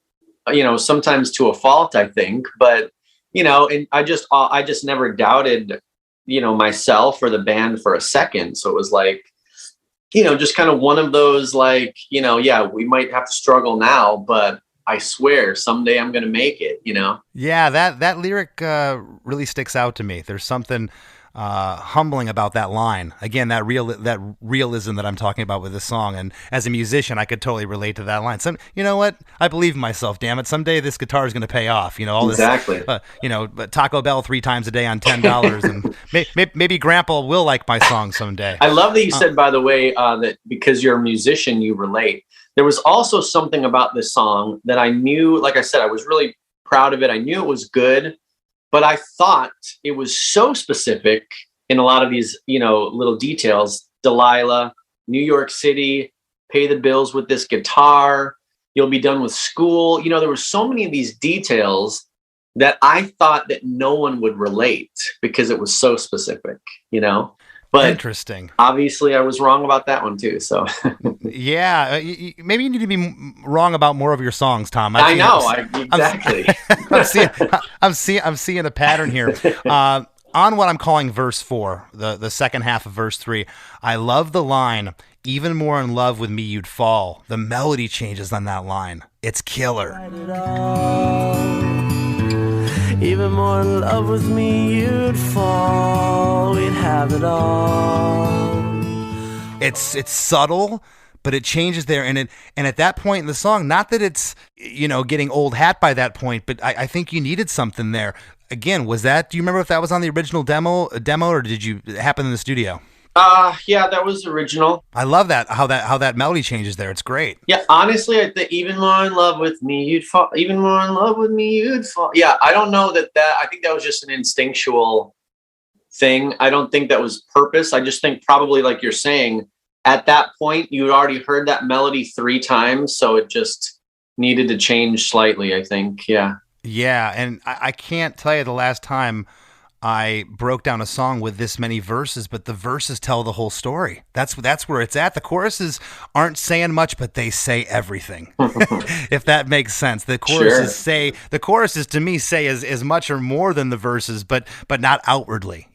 sometimes to a fault, I think, but and I just never doubted, myself or the band for a second. So it was like, just kind of one of those, like, yeah, we might have to struggle now, but I swear someday I'm going to make it, Yeah, that lyric really sticks out to me. There's something humbling about that line. Again, that realism that I'm talking about with this song. And as a musician, I could totally relate to that line. You know what? I believe in myself. Damn it! Someday this guitar is going to pay off. You know, all exactly. this. But Taco Bell 3 times a day on $10, and maybe Grandpa will like my song someday. I love that you said, by the way, that because you're a musician, you relate. There was also something about this song that I knew. Like I said, I was really proud of it. I knew it was good. But I thought it was so specific in a lot of these, little details. Delilah, New York City, pay the bills with this guitar. You'll be done with school. There were so many of these details that I thought that no one would relate because it was so specific, But interesting. Obviously, I was wrong about that one too. So yeah, maybe you need to be wrong about more of your songs, Tom. Exactly. I'm seeing a pattern here. On what I'm calling verse 4, the second half of verse 3, I love the line, "Even more in love with me you'd fall." The melody changes on that line. It's killer. Even more in love with me you'd fall. We'd have it all. It's subtle, but it changes there, and at that point in the song, not that it's getting old hat by that point, but I think you needed something there. Again, do you remember if that was on the original demo, or did you happen in the studio? Yeah, that was original. I love that how that melody changes there. It's great. Yeah, honestly, I think even more in love with me you'd fall. Even more in love with me you'd fall. Yeah, I don't know that. I think that was just an instinctual thing. I don't think that was purpose. I just think probably, like you're saying, at that point you had already heard that melody 3 times, so it just needed to change slightly, I think. Yeah. Yeah, and I can't tell you the last time I broke down a song with this many verses, but the verses tell the whole story. That's where it's at. The choruses aren't saying much, but they say everything. If that makes sense. The choruses to me say as much or more than the verses, but not outwardly,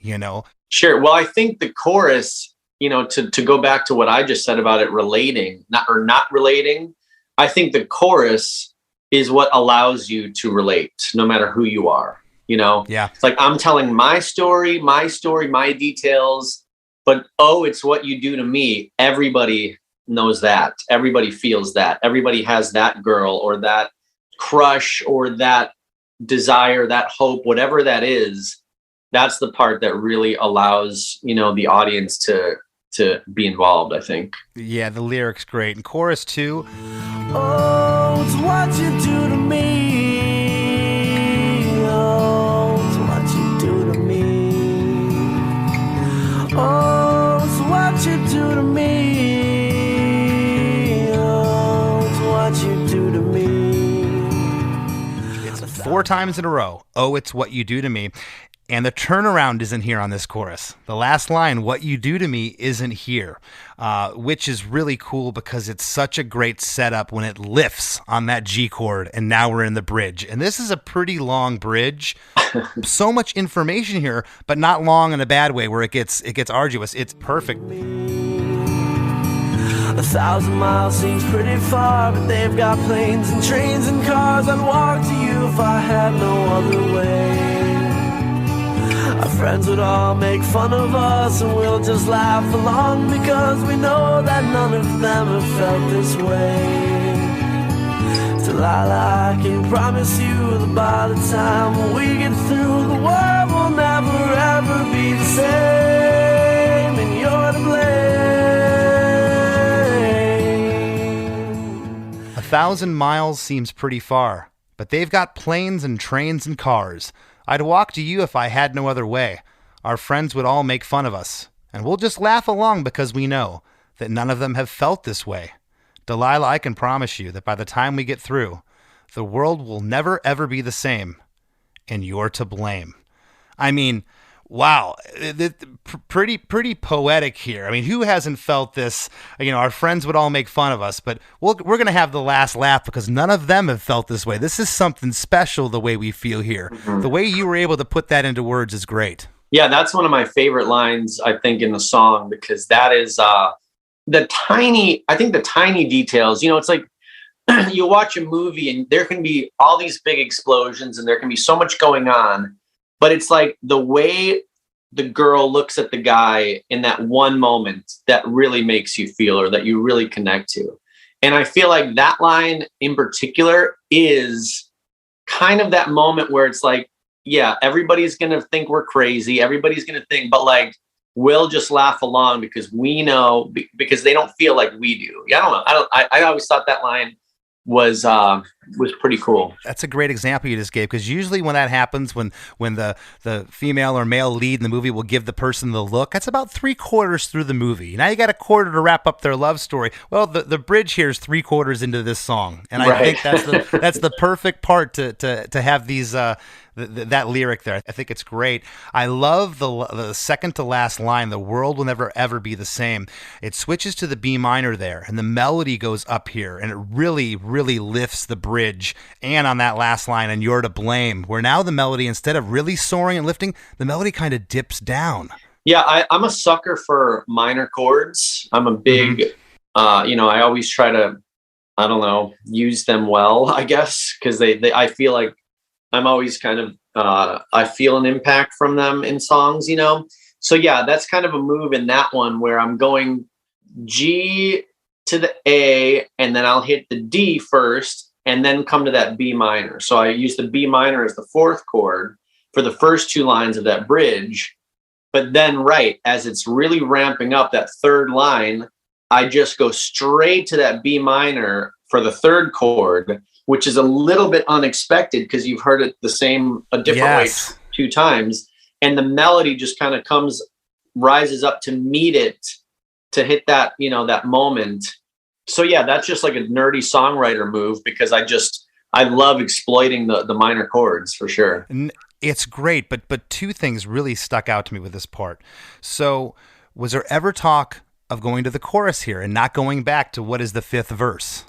Sure. Well, I think the chorus, to go back to what I just said about it relating, not relating, I think the chorus is what allows you to relate no matter who you are. Yeah. It's like I'm telling my story, my details, but it's what you do to me. Everybody knows that. Everybody feels that. Everybody has that girl or that crush or that desire, that hope, whatever that is. That's the part that really allows, the audience to be involved, I think. Yeah, the lyrics great. And chorus too. Oh, it's what you do to me. Oh, it's what you do to me. Oh, it's what you do to me. It's 4 times in a row. Oh, it's what you do to me. And the turnaround isn't here on this chorus. The last line, "what you do to me," isn't here, which is really cool because it's such a great setup when it lifts on that G chord, and now we're in the bridge. And this is a pretty long bridge. So much information here, but not long in a bad way where it gets arduous. It's perfect. 1,000 miles seems pretty far, but they've got planes and trains and cars. I'd walk to you if I had no other way. Our friends would all make fun of us, and we'll just laugh along because we know that none of them have felt this way. Delilah, I can promise you that by the time we get through, the world will never ever be the same, and you're to blame. 1,000 miles seems pretty far, but they've got planes and trains and cars. I'd walk to you if I had no other way. Our friends would all make fun of us, and we'll just laugh along because we know that none of them have felt this way. Delilah, I can promise you that by the time we get through, the world will never ever be the same, and you're to blame. I mean, wow, pretty poetic here. I mean, who hasn't felt this? Our friends would all make fun of us, but we're going to have the last laugh because none of them have felt this way. This is something special the way we feel here. Mm-hmm. The way you were able to put that into words is great. Yeah, that's one of my favorite lines, I think, in the song, because that is the tiny details. It's like you watch a movie and there can be all these big explosions and there can be so much going on. But it's like the way the girl looks at the guy in that one moment that really makes you feel, or that you really connect to. And I feel like that line in particular is kind of that moment where it's like, yeah, everybody's going to think we're crazy. Everybody's going to think, but like, we'll just laugh along because we know, because they don't feel like we do. Yeah, I don't know. I always thought that line was pretty cool. That's a great example you just gave, because usually when that happens, when the female or male lead in the movie will give the person the look, that's about 3/4 through the movie. Now you got a quarter to wrap up their love story. Well, the bridge here is 3/4 into this song, and I think that's the perfect part to have these that lyric there. I think it's great. I love the second to last line, "The world will never ever be the same." It switches to the B minor there, and the melody goes up here, and it really, really lifts the bridge. And on that last line, "and you're to blame," where now the melody, instead of really soaring and lifting, the melody kind of dips down. Yeah, I'm a sucker for minor chords. I'm a big, I always try to, I don't know, use them well, I guess, because I feel like I'm always kind of, I feel an impact from them in songs, So yeah, that's kind of a move in that one where I'm going G to the A, and then I'll hit the D first, and then come to that B minor. So I use the B minor as the fourth chord for the first two lines of that bridge. But then, right, as it's really ramping up that third line, I just go straight to that B minor for the third chord, which is a little bit unexpected because you've heard it a different way two times. And the melody just kind of rises up to meet it, to hit that, that moment. So yeah, that's just like a nerdy songwriter move, because I love exploiting the minor chords for sure. It's great, but two things really stuck out to me with this part. So was there ever talk of going to the chorus here and not going back to what is the fifth verse?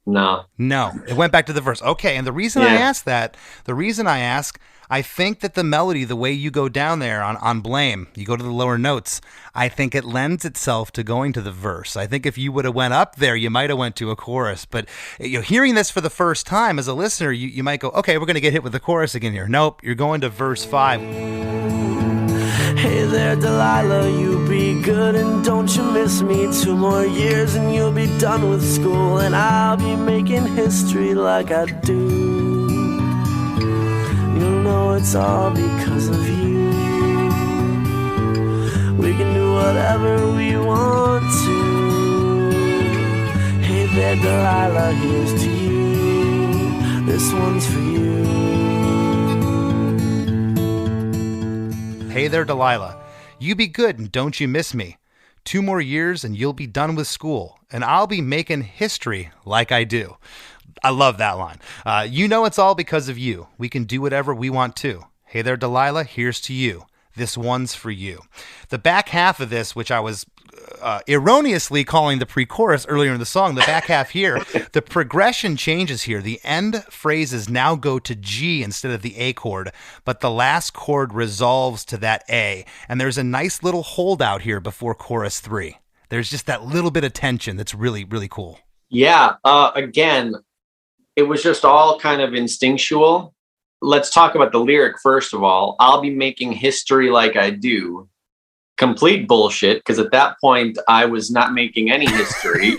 No, it went back to the verse. Okay. And the reason I ask, I think that the melody, the way you go down there on Blame, you go to the lower notes, I think it lends itself to going to the verse. I think if you would have went up there, you might have went to a chorus. But hearing this for the first time as a listener, you might go, okay, we're going to get hit with the chorus again here. Nope, you're going to verse 5. Hey there, Delilah, you be good and don't you miss me. 2 more years and you'll be done with school, and I'll be making history like I do. You know it's all because of you. We can do whatever we want to. Hey there, Delilah, here's to you. This one's for you. Hey there, Delilah. You be good and don't you miss me. 2 more years and you'll be done with school, and I'll be making history like I do. I love that line. You know it's all because of you. We can do whatever we want to. Hey there, Delilah, here's to you. This one's for you. The back half of this, which I was erroneously calling the pre-chorus earlier in the song, the back half here, the progression changes here. The end phrases now go to G instead of the A chord, but the last chord resolves to that A. And there's a nice little holdout here before chorus 3. There's just that little bit of tension that's really, really cool. Yeah. Again, it was just all kind of instinctual. Let's talk about the lyric first of all. I'll be making history like I do. Complete bullshit, because at that point I was not making any history,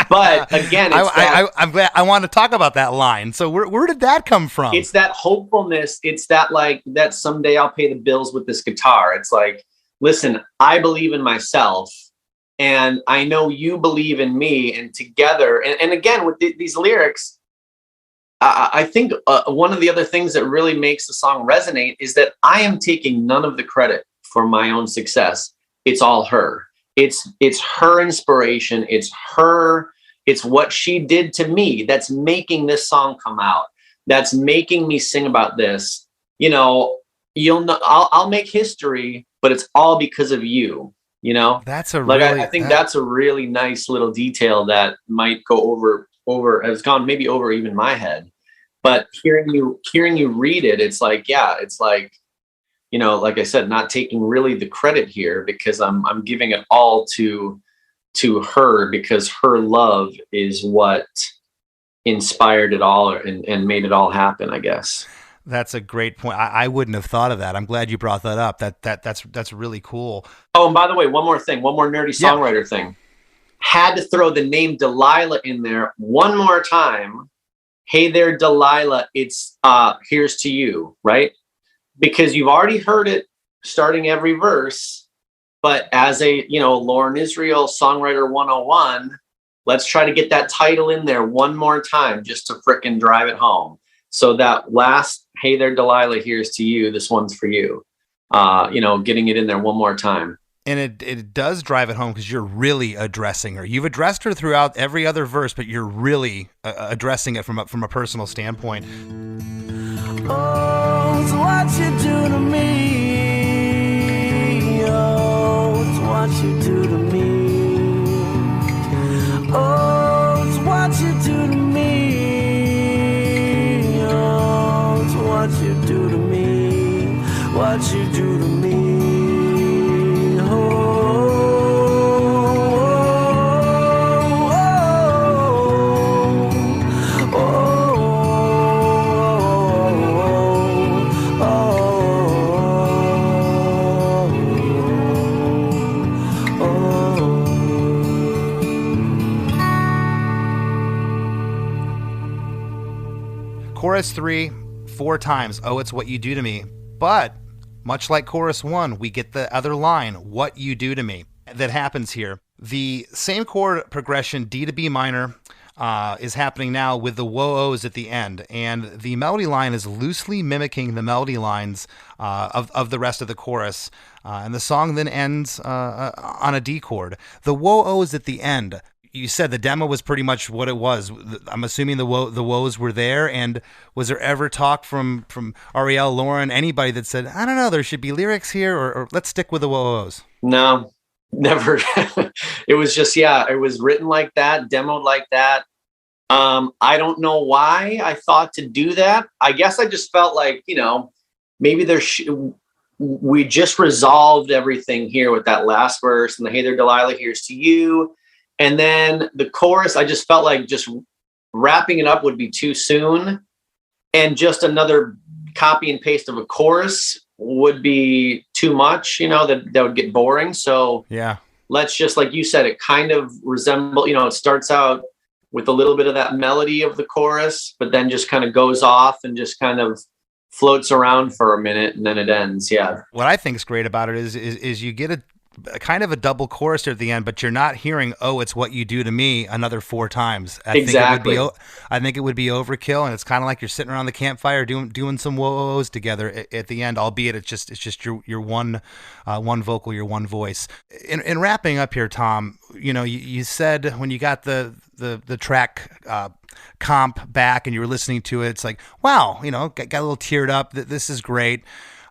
But again, I'm glad I want to talk about that line. So where did that come from? It's that hopefulness. It's that that someday I'll pay the bills with this guitar. It's like, listen, I believe in myself, and I know you believe in me, and together. And again, with these lyrics, I think one of the other things that really makes the song resonate is that I am taking none of the credit for my own success. It's all her. It's her inspiration. It's what she did to me that's making this song come out. That's making me sing about this. You'll know I'll make history, but it's all because of you. That's a I think that's a really nice little detail that might go has gone maybe over even my head. But hearing you read it, it's like, yeah, it's like, like I said, not taking really the credit here, because I'm giving it all to her, because her love is what inspired it all and made it all happen, I guess. That's a great point. I wouldn't have thought of that. I'm glad you brought that up. That's really cool. Oh, and by the way, one more nerdy songwriter thing. Had to throw the name Delilah in there one more time. Hey there, Delilah. It's here's to you, right? Because you've already heard it starting every verse, but as a Lauren Israel songwriter 101, let's try to get that title in there one more time just to frickin' drive it home. So that last hey there, Delilah, here's to you. This one's for you. Getting it in there one more time. And it does drive it home because you're really addressing her. You've addressed her throughout every other verse, but you're really addressing it from a personal standpoint. Oh, it's what you do to me. Oh, it's what you do to me. Oh, it's what you do to me. Oh, it's what you do to me. What you do to me. Chorus 3, 4 times, oh, it's what you do to me. But much like chorus 1, we get the other line, what you do to me, that happens here. The same chord progression, D to B minor, is happening now with the whoa-ohs at the end. And the melody line is loosely mimicking the melody lines of the rest of the chorus. And the song then ends on a D chord. The whoa-ohs at the end. You said the demo was pretty much what it was. I'm assuming the woes were there. And was there ever talk from Ariel, Lauren, anybody that said, I don't know, there should be lyrics here, or let's stick with the woes? No, never. It was just, it was written like that, demoed like that. I don't know why I thought to do that. I guess I just felt like, maybe we just resolved everything here with that last verse and the hey there, Delilah, here's to you. And then the chorus, I just felt like just wrapping it up would be too soon. And just another copy and paste of a chorus would be too much, that would get boring. So yeah, let's just, like you said, it kind of resemble, it starts out with a little bit of that melody of the chorus, but then just kind of goes off and just kind of floats around for a minute and then it ends. Yeah. What I think is great about it is you get a kind of a double chorus at the end, but you're not hearing, oh, it's what you do to me another 4 times. Exactly. I think it would be overkill, and it's kind of like you're sitting around the campfire doing some whoa-ohs together at the end, albeit it's just your one vocal, your one voice. In wrapping up here, Tom, you said when you got the track comp back and you were listening to it, it's like, wow, got a little teared up. This is great.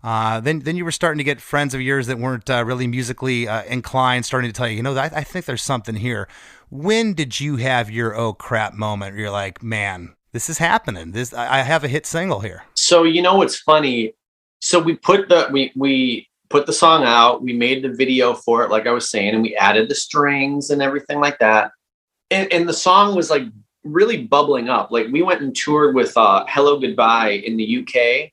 Then you were starting to get friends of yours that weren't really musically inclined, starting to tell you, I think there's something here. When did you have your oh crap moment? Where you're like, man, this is happening. I have a hit single here. So what's funny? So we put the song out. We made the video for it, like I was saying, and we added the strings and everything like that. And the song was like really bubbling up. Like we went and toured with Hello Goodbye in the UK.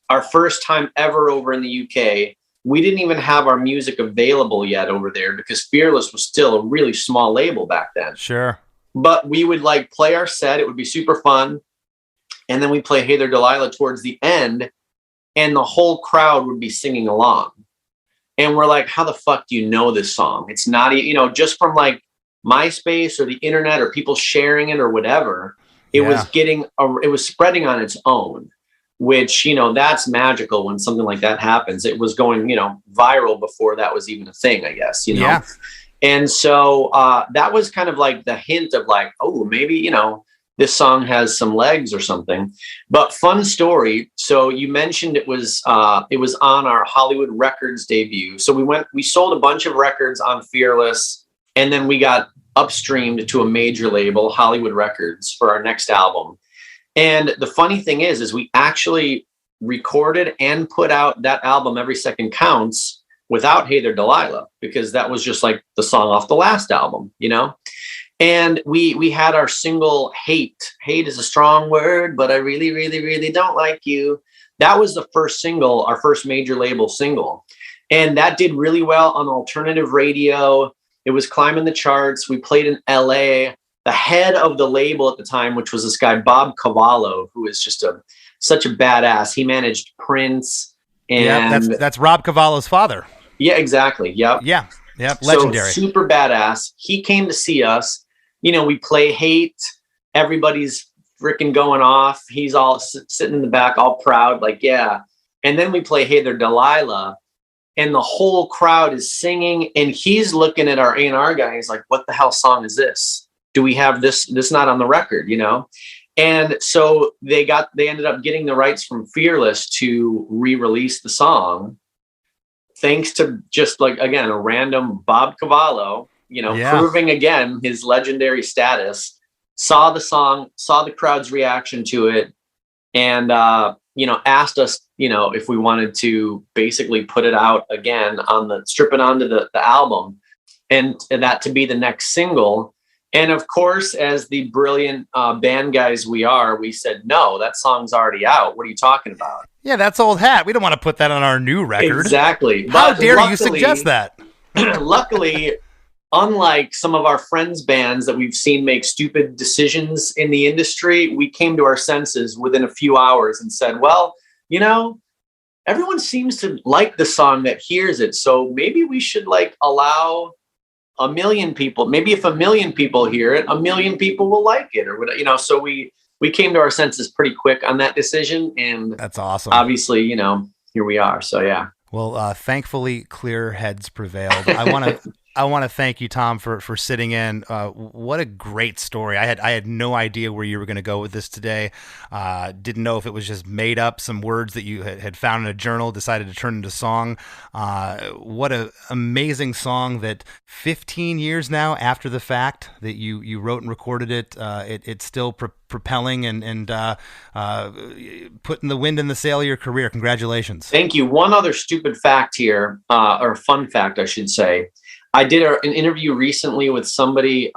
Our first time ever over in the UK. We didn't even have our music available yet over there because Fearless was still a really small label back then. Sure. But we would like play our set. It would be super fun. And then we play Hey There, Delilah towards the end. And the whole crowd would be singing along. And we're like, how the fuck do you know this song? It's not, just from like MySpace or the internet or people sharing it or whatever. It was spreading on its own. Which, that's magical when something like that happens. It was going, viral before that was even a thing, I guess, Yeah. And so that was kind of like the hint of like, oh, maybe, this song has some legs or something. But fun story. So you mentioned it was on our Hollywood Records debut. So we sold a bunch of records on Fearless, and then we got upstreamed to a major label, Hollywood Records, for our next album. And the funny thing is we actually recorded and put out that album, Every Second Counts, without Hey There, Delilah, because that was just like the song off the last album, And we had our single Hate. Hate is a strong word, but I really, really, really don't like you. that was the first single, our first major label single. And that did really well on alternative radio. It was climbing the charts. We played in LA. The head of the label at the time, which was this guy, Bob Cavallo, who is just such a badass. He managed Prince. And that's Rob Cavallo's father. Yeah, exactly. Yep. Yeah. Yep. Legendary. So super badass. He came to see us. You know, we play Hate. Everybody's freaking going off. He's all sitting in the back, all proud, like, yeah. And then we play Hey There Delilah. And the whole crowd is singing. And he's looking at our A&R guy. He's like, what the hell song is this? Do we have this not on the record, you know? And so they ended up getting the rights from Fearless to re-release the song, thanks to just like, again, a random Bob Cavallo, you know, proving again his legendary status, saw the song, saw the crowd's reaction to it, and you know, asked us, you know, if we wanted to basically put it out again strip it onto the album, and that to be the next single. And of course, as the brilliant band guys we are, we said, no, that song's already out. What are you talking about? Yeah, that's old hat. We don't want to put that on our new record. Exactly. How dare you suggest that? Luckily, unlike some of our friends' bands that we've seen make stupid decisions in the industry, we came to our senses within a few hours and said, well, you know, everyone seems to like the song that hears it. So maybe we should like allow 1 million people, maybe if 1 million people hear it, 1 million people will like it, or whatever, you know. So we came to our senses pretty quick on that decision, and that's awesome. Obviously, you know, here we are. So yeah. Well, thankfully, clear heads prevailed. I want to thank you, Tom, for sitting in. What a great story. I had no idea where you were going to go with this today. Didn't know if it was just made up, some words that you had found in a journal, decided to turn into song. What an amazing song that 15 years now after the fact that you wrote and recorded it, it's still propelling and putting the wind in the sail of your career. Congratulations. Thank you. One other stupid fact here, or fun fact, I should say. I did an interview recently with somebody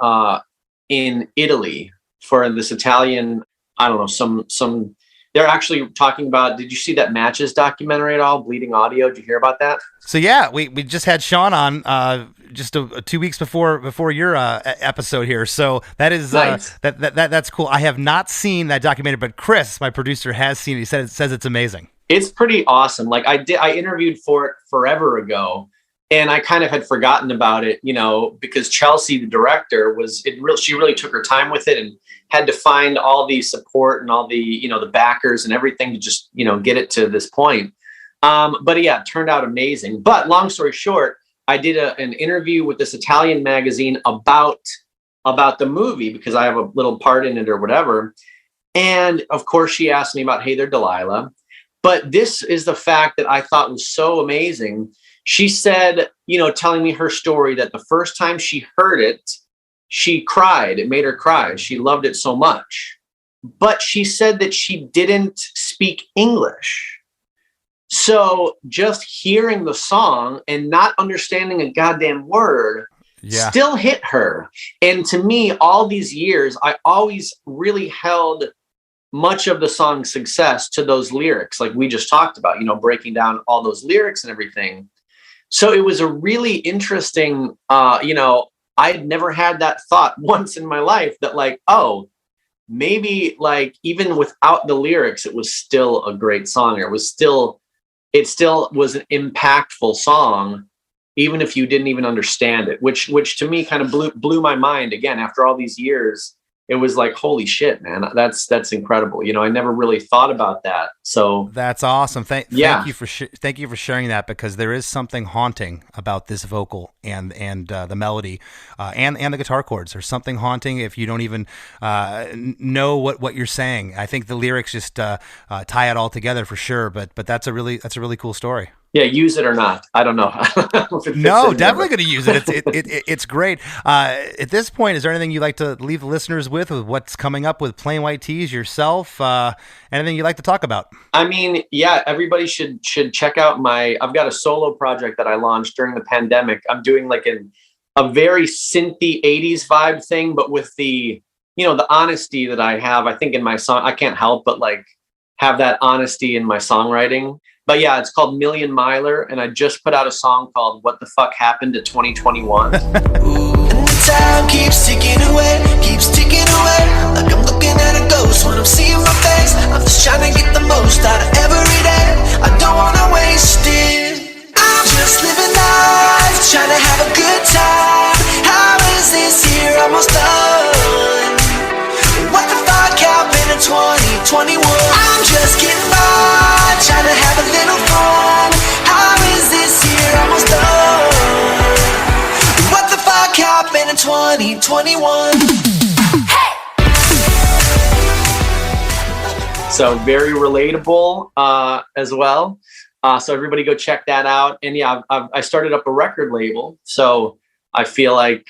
in Italy for this Italian, I don't know, some, they're actually talking about, did you see that Matches documentary at all? Bleeding Audio. Did you hear about that? So yeah, we just had Sean on just 2 weeks before your episode here. So that is nice. That's cool. I have not seen that documentary, but Chris, my producer, has seen it. He says it's amazing. It's pretty awesome. Like I interviewed for it forever ago. And I kind of had forgotten about it, you know, because Chelsea, the director, she really took her time with it and had to find all the support and all the, you know, the backers and everything to just, you know, get it to this point. But yeah, it turned out amazing. But long story short, I did an interview with this Italian magazine about the movie because I have a little part in it or whatever. And of course, she asked me about Hey There Delilah. But this is the fact that I thought was so amazing. She said, you know, telling me her story, that the first time she heard it, she cried. It made her cry. She loved it so much. But she said that she didn't speak English. So just hearing the song and not understanding a goddamn word still hit her. And to me, all these years, I always really held much of the song's success to those lyrics, like we just talked about, you know, breaking down all those lyrics and everything. So it was a really interesting, you know, I'd never had that thought once in my life that like, oh, maybe like even without the lyrics, it was still a great song. It still was an impactful song, even if you didn't even understand it, which to me kind of blew my mind again, after all these years. It was like, holy shit, man, that's incredible. You know, I never really thought about that. So that's awesome. Thank you for sharing that, because there is something haunting about this vocal and the melody and the guitar chords. There's something haunting if you don't even know what you're saying. I think the lyrics just tie it all together for sure. But that's a really cool story. Yeah, use it or not. I don't know. No, definitely going to use it. It's great. At this point, is there anything you'd like to leave the listeners with what's coming up with Plain White T's, yourself? Anything you'd like to talk about? I mean, yeah, everybody should check out I've got a solo project that I launched during the pandemic. I'm doing like a very synthy 80s vibe thing, but with the, you know, the honesty that I have, I think in my song, I can't help but like have that honesty in my songwriting. But yeah, it's called Million Miler, and I just put out a song called What the Fuck Happened to 2021. And the time keeps ticking away, like I'm looking at a ghost when I'm seeing my face. I'm just trying to get the most out of every day. I don't wanna waste it. I'm just living life, trying to have a good time. How is this year almost done? What the fuck happened in 2021? I'm just getting by, trying to have a little fun. How is this year almost done? What the fuck happened in 2021? So very relatable as well. So everybody go check that out. And yeah, I started up a record label. So I feel like,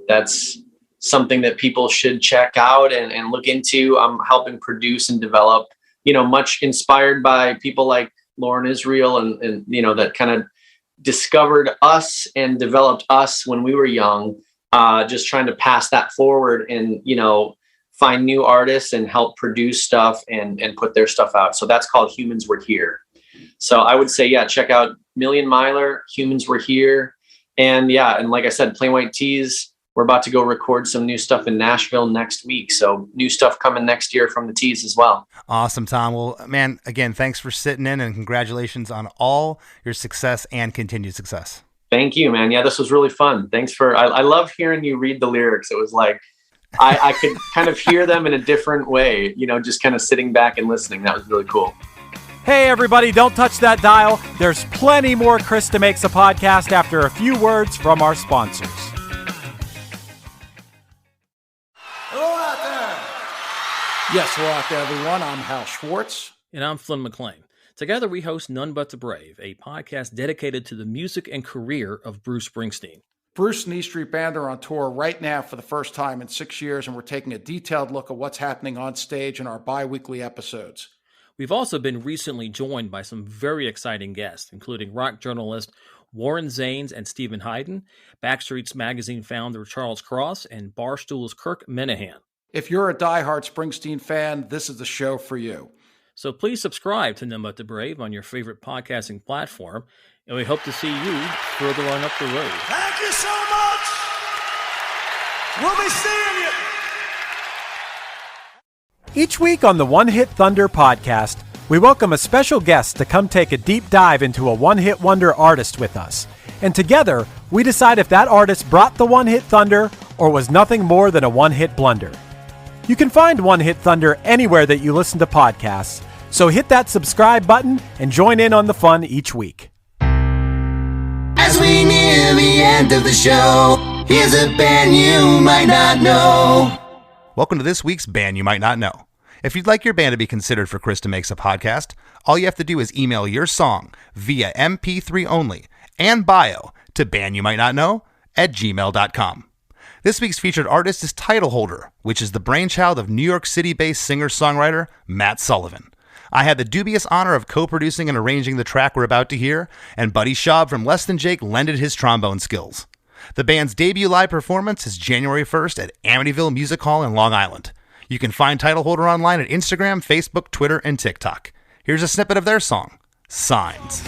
that's something that people should check out and look into. I'm helping produce and develop, much inspired by people like Lauren Israel and that kind of discovered us and developed us when we were young, just trying to pass that forward and, find new artists and help produce stuff and put their stuff out. So that's called Humans Were Here. So I would say, yeah, check out Million Miler, Humans Were Here. And yeah, and like I said, Plain White Tees, we're about to go record some new stuff in Nashville next week. So new stuff coming next year from the Tees as well. Awesome, Tom. Well, man, again, thanks for sitting in and congratulations on all your success and continued success. Thank you, man. Yeah, this was really fun. Thanks I love hearing you read the lyrics. It was like, I could kind of hear them in a different way, just kind of sitting back and listening. That was really cool. Hey, everybody, don't touch that dial. There's plenty more Chris DeMakes a Podcast after a few words from our sponsors. Hello out there. Yes, hello out there, everyone. I'm Hal Schwartz. And I'm Flynn McLean. Together, we host None But the Brave, a podcast dedicated to the music and career of Bruce Springsteen. Bruce and E Street Band are on tour right now for the first time in 6 years, and we're taking a detailed look at what's happening on stage in our bi-weekly episodes. We've also been recently joined by some very exciting guests, including rock journalist Warren Zanes and Stephen Hyden, Backstreet's Magazine founder Charles Cross, and Barstool's Kirk Minahan. If you're a diehard Springsteen fan, this is the show for you. So please subscribe to None But the Brave on your favorite podcasting platform, and we hope to see you further on up the road. Thank you so much. We'll be seeing you. Each week on the One Hit Thunder podcast, we welcome a special guest to come take a deep dive into a one-hit wonder artist with us. And together, we decide if that artist brought the one-hit thunder or was nothing more than a one-hit blunder. You can find One Hit Thunder anywhere that you listen to podcasts, so hit that subscribe button and join in on the fun each week. As we near the end of the show, here's a band you might not know. Welcome to this week's Band You Might Not Know. If you'd like your band to be considered for Chris DeMakes a Podcast, all you have to do is email your song via MP3 only and bio to bandyoumightnotknow@gmail.com. This week's featured artist is Title Holder, which is the brainchild of New York City-based singer-songwriter Matt Sullivan. I had the dubious honor of co-producing and arranging the track we're about to hear, and Buddy Schaub from Less Than Jake lended his trombone skills. The band's debut live performance is January 1st at Amityville Music Hall in Long Island. You can find Title Holder online at Instagram, Facebook, Twitter, and TikTok. Here's a snippet of their song, Signs.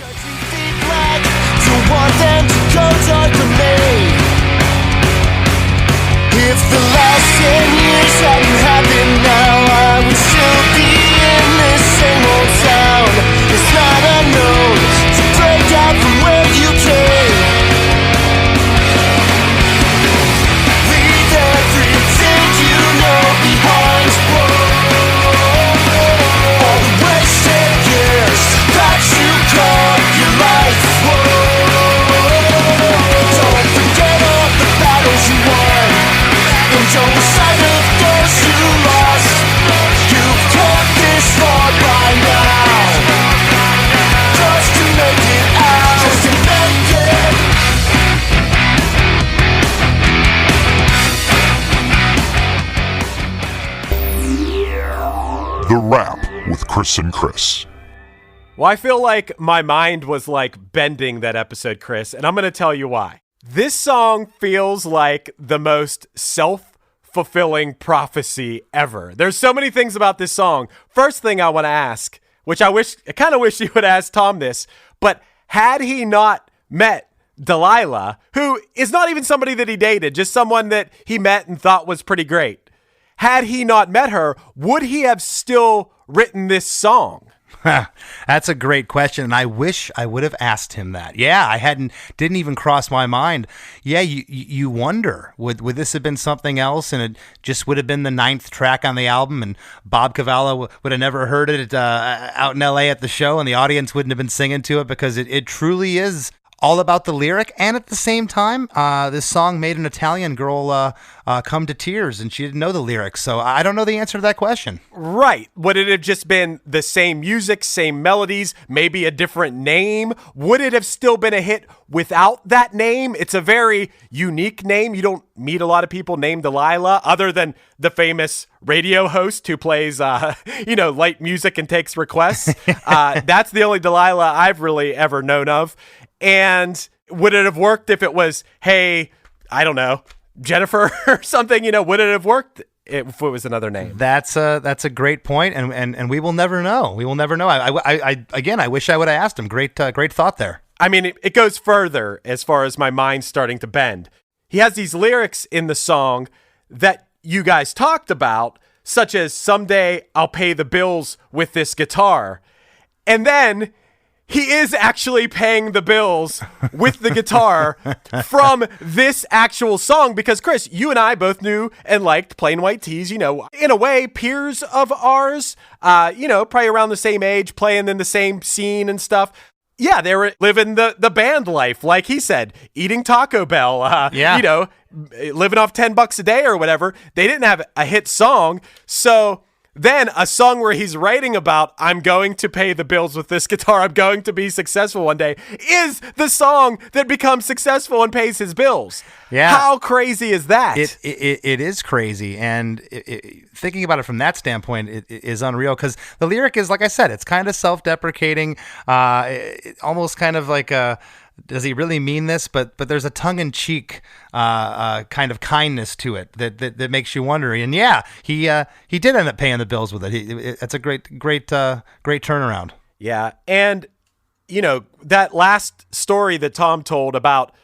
If the last 10 years hadn't happened now, I would still be in this same old town. It's not unknown to break out from where you came. Leave everything you know behind. All the wasted years that you call your life. Don't forget all the battles you won. And don't lose sight of those you lost. You've come this far by now, just to make it out, just to make it. The Wrap with Chris and Chris. Well, I feel like my mind was like bending that episode, Chris, and I'm going to tell you why. This song feels like the most fulfilling prophecy ever. There's so many things about this song. First thing I want to ask, which I kind of wish you would ask Tom this, but had he not met Delilah, who is not even somebody that he dated, just someone that he met and thought was pretty great, had he not met her, would he have still written this song? That's a great question, and I wish I would have asked him that. Yeah, didn't even cross my mind. Yeah, you wonder, would this have been something else, and it just would have been the 9th track on the album, and Bob Cavallo would have never heard it out in L.A. at the show, and the audience wouldn't have been singing to it, because it truly is all about the lyric, and at the same time, this song made an Italian girl come to tears, and she didn't know the lyrics. So I don't know the answer to that question. Right. Would it have just been the same music, same melodies, maybe a different name? Would it have still been a hit without that name? It's a very unique name. You don't meet a lot of people named Delilah, other than the famous radio host who plays, light music and takes requests. That's the only Delilah I've really ever known of. And would it have worked if it was, hey, I don't know, Jennifer or something? Would it have worked if it was another name? That's a great point, and we will never know. We will never know. I wish I would have asked him. Great thought there. I mean, it goes further as far as my mind's starting to bend. He has these lyrics in the song that you guys talked about, such as "Someday I'll pay the bills with this guitar," and then he is actually paying the bills with the guitar from this actual song, because, Chris, you and I both knew and liked Plain White T's, in a way, peers of ours, probably around the same age, playing in the same scene and stuff. Yeah, they were living the band life, like he said, eating Taco Bell, living off $10 a day or whatever. They didn't have a hit song, so then a song where he's writing about, I'm going to pay the bills with this guitar, I'm going to be successful one day, is the song that becomes successful and pays his bills. Yeah. How crazy is that? It is crazy. And thinking about it from that standpoint, it is unreal, because the lyric is, like I said, it's kind of self-deprecating, almost kind of like does he really mean this? But there's a tongue-in-cheek kind of kindness to it that makes you wonder. And yeah, he did end up paying the bills with it. It's a great turnaround. Yeah, and that last story that Tom told about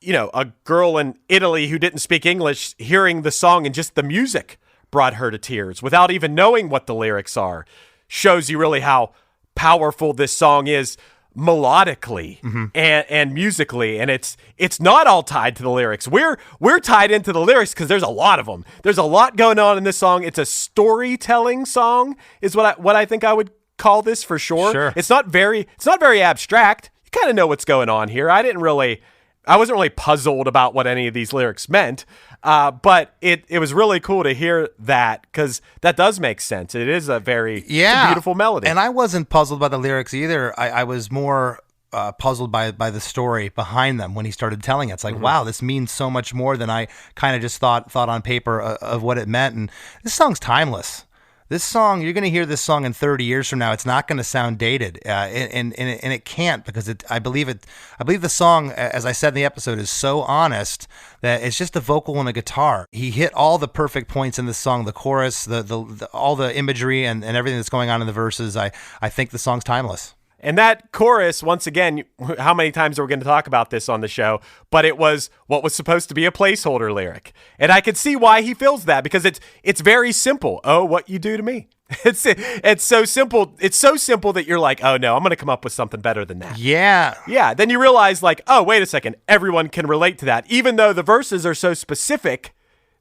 a girl in Italy who didn't speak English hearing the song and just the music brought her to tears without even knowing what the lyrics are, shows you really how powerful this song is melodically and musically, and it's not all tied to the lyrics. We're tied into the lyrics because there's a lot of them. There's a lot going on in this song. It's a storytelling song, is what I think I would call this for sure. Sure. It's not very abstract. You kind of know what's going on here. I wasn't really puzzled about what any of these lyrics meant, but it was really cool to hear that, because that does make sense. It is a very it's a beautiful melody. And I wasn't puzzled by the lyrics either. I was more puzzled by the story behind them when he started telling it. It's like, wow, this means so much more than I kind of just thought on paper of what it meant. And this song's timeless. This song, you're going to hear this song in 30 years from now. It's not going to sound dated, and it can't, because I believe the song, as I said in the episode, is so honest that it's just a vocal and a guitar. He hit all the perfect points in this song, the chorus, the all the imagery and everything that's going on in the verses. I think the song's timeless. And that chorus, once again, how many times are we going to talk about this on the show? But it was what was supposed to be a placeholder lyric. And I could see why he feels that, because it's very simple. Oh, what you do to me. It's so simple. It's so simple that you're like, oh no, I'm going to come up with something better than that. Yeah. Yeah. Then you realize, like, oh, wait a second. Everyone can relate to that. Even though the verses are so specific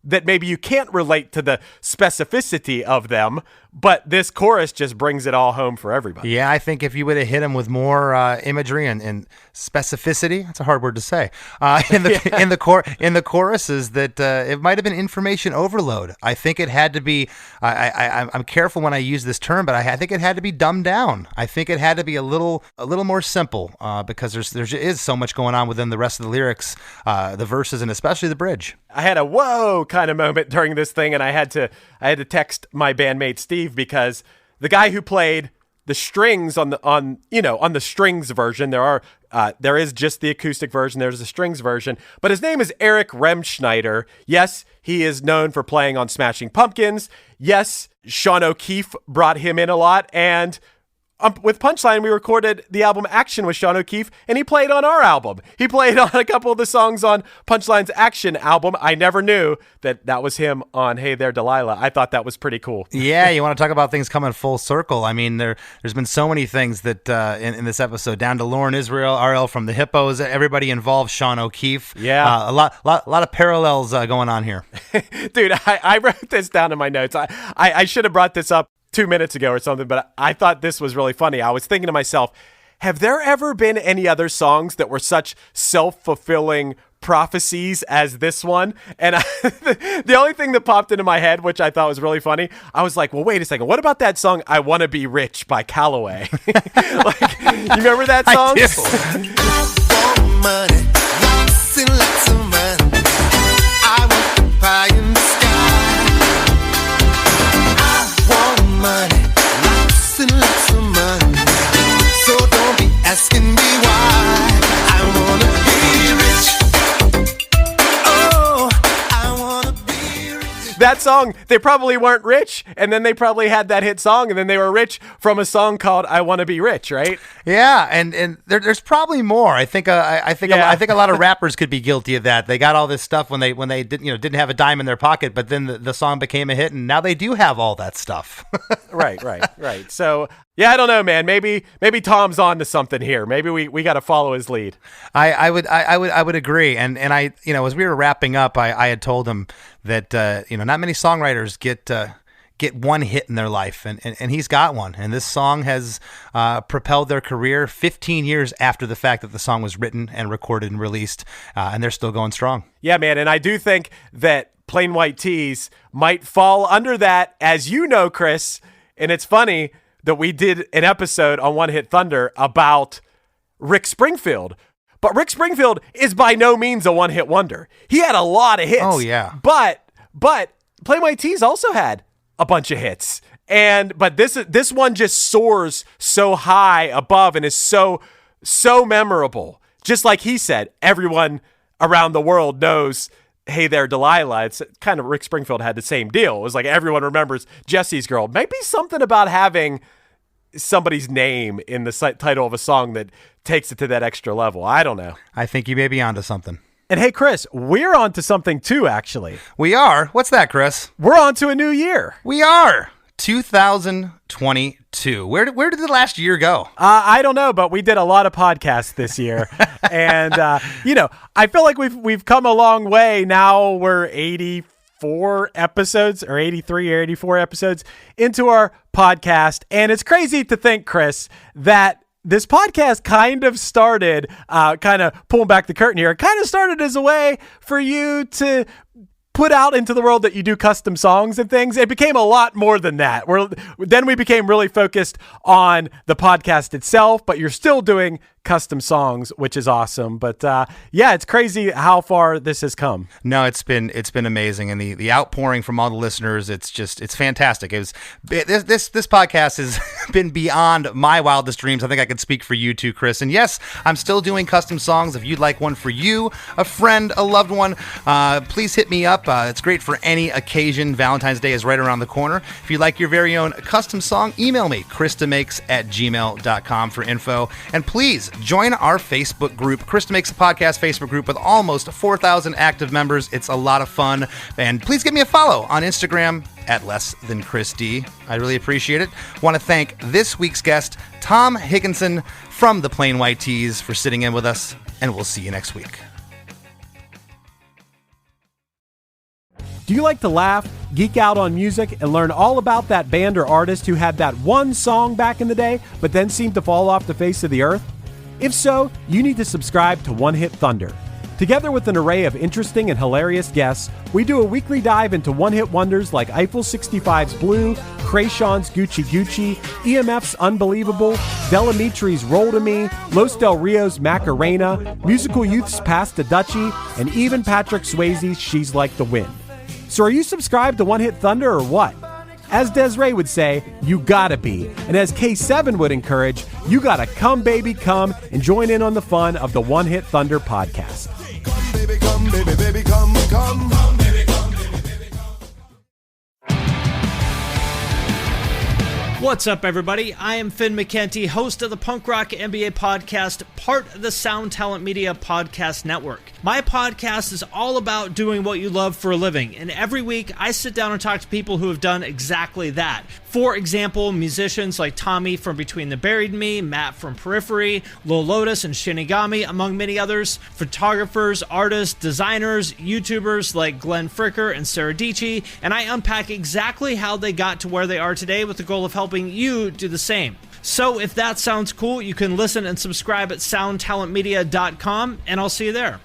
that maybe you can't relate to the specificity of them, but this chorus just brings it all home for everybody. Yeah, I think if you would have hit him with more imagery and specificity, that's a hard word to say, in the choruses, that it might have been information overload. I think it had to be, I'm careful when I use this term, but I think it had to be dumbed down. I think it had to be a little more simple, because there is so much going on within the rest of the lyrics, the verses, and especially the bridge. I had a whoa kind of moment during this thing, and I had to text my bandmate Steve, because the guy who played the strings on the strings version. There is just the acoustic version. There's the strings version, but his name is Eric Remschneider. Yes, he is known for playing on Smashing Pumpkins. Yes, Sean O'Keefe brought him in a lot, and with Punchline, we recorded the album Action with Sean O'Keefe, and he played on our album. He played on a couple of the songs on Punchline's Action album. I never knew that was him on Hey There Delilah. I thought that was pretty cool. Yeah, you want to talk about things coming full circle. I mean, there's been so many things that in this episode, down to Lauren Israel, RL from the Hippos, everybody involved, Sean O'Keefe. Yeah. A lot of parallels going on here. Dude, I wrote this down in my notes. I should have brought this up 2 minutes ago or something, but I thought this was really funny. I was thinking to myself, have there ever been any other songs that were such self-fulfilling prophecies as this one? And the only thing that popped into my head, which I thought was really funny, I was like, well, wait a second. What about that song, I Want to Be Rich by Calloway? Like, you remember that song? I want money, lots and lots of money. I want the pie in the sky. Money, lots and lots of money. So don't be asking me why. I wanna be rich. Oh, I wanna be rich. That song, they probably weren't rich, and then they probably had that hit song, and then they were rich from a song called "I Want to Be Rich," right? Yeah, and there's probably more. I think a lot of rappers could be guilty of that. They got all this stuff when they didn't have a dime in their pocket, but then the song became a hit, and now they do have all that stuff. Right. So yeah, I don't know, man. Maybe Tom's on to something here. Maybe we got to follow his lead. I would agree. And I, as we were wrapping up, I had told him that not many songwriters get one hit in their life, and he's got one. And this song has propelled their career 15 years after the fact that the song was written and recorded and released, and they're still going strong. Yeah, man. And I do think that Plain White T's might fall under that, as you know, Chris. And it's funny that we did an episode on One Hit Thunder about Rick Springfield. But Rick Springfield is by no means a one-hit wonder. He had a lot of hits. Oh, yeah. But Plain White T's also had a bunch of hits. But this one just soars so high above and is so memorable. Just like he said, everyone around the world knows Hey There Delilah. It's kind of Rick Springfield had the same deal. It was like everyone remembers Jesse's Girl. Maybe something about having somebody's name in the title of a song that takes it to that extra level. I don't know. I think you may be onto something. And hey, Chris, we're onto something too, actually. We are? What's that, Chris? We're onto a new year. We are. 2022. Where did the last year go? I don't know, but we did a lot of podcasts this year. And, I feel like we've come a long way. Now we're 84 episodes or 83 or 84 episodes into our podcast. And it's crazy to think, Chris, that this podcast kind of started, kind of pulling back the curtain here, it kind of started as a way for you to put out into the world that you do custom songs and things. It became a lot more than that. Then we became really focused on the podcast itself, but you're still doing custom songs, which is awesome. But yeah, it's crazy how far this has come. No, it's been amazing, and the outpouring from all the listeners, it's fantastic. This podcast has been beyond my wildest dreams. I think I could speak for you too, Chris. And yes, I'm still doing custom songs. If you'd like one for you, a friend, a loved one, please hit me up. It's great for any occasion. Valentine's Day is right around the corner. If you'd like your very own custom song, email me, ChrisDeMakes@gmail.com for info. And please join our Facebook group, Chris DeMakes a Podcast Facebook group with almost 4,000 active members. It's a lot of fun. And please give me a follow on Instagram at @LessThanChrisD. I really appreciate it. Want to thank this week's guest, Tom Higgenson from the Plain White T's, for sitting in with us, and we'll see you next week. Do you like to laugh, geek out on music, and learn all about that band or artist who had that one song back in the day, but then seemed to fall off the face of the earth? If so, you need to subscribe to One Hit Thunder. Together with an array of interesting and hilarious guests, we do a weekly dive into one-hit wonders like Eiffel 65's Blue, Krayshawn's Gucci Gucci, EMF's Unbelievable, Delamitri's Roll to Me, Los Del Rio's Macarena, Musical Youth's Pass the Dutchie, and even Patrick Swayze's She's Like the Wind. So are you subscribed to One Hit Thunder or what? As Desiree would say, you gotta be. And as K7 would encourage, you gotta come, baby, come and join in on the fun of the One Hit Thunder podcast. Come, baby, come, baby, baby, come, come. Come, baby, come, baby, baby, come. What's up, everybody? I am Finn McKenty, host of the Punk Rock MBA podcast, part of the Sound Talent Media Podcast Network. My podcast is all about doing what you love for a living, and every week I sit down and talk to people who have done exactly that. For example, musicians like Tommy from Between the Buried and Me, Matt from Periphery, Lil Lotus and Shinigami, among many others, photographers, artists, designers, YouTubers like Glenn Fricker and Sarah Dici, and I unpack exactly how they got to where they are today with the goal of helping you do the same. So if that sounds cool, you can listen and subscribe at soundtalentmedia.com, and I'll see you there.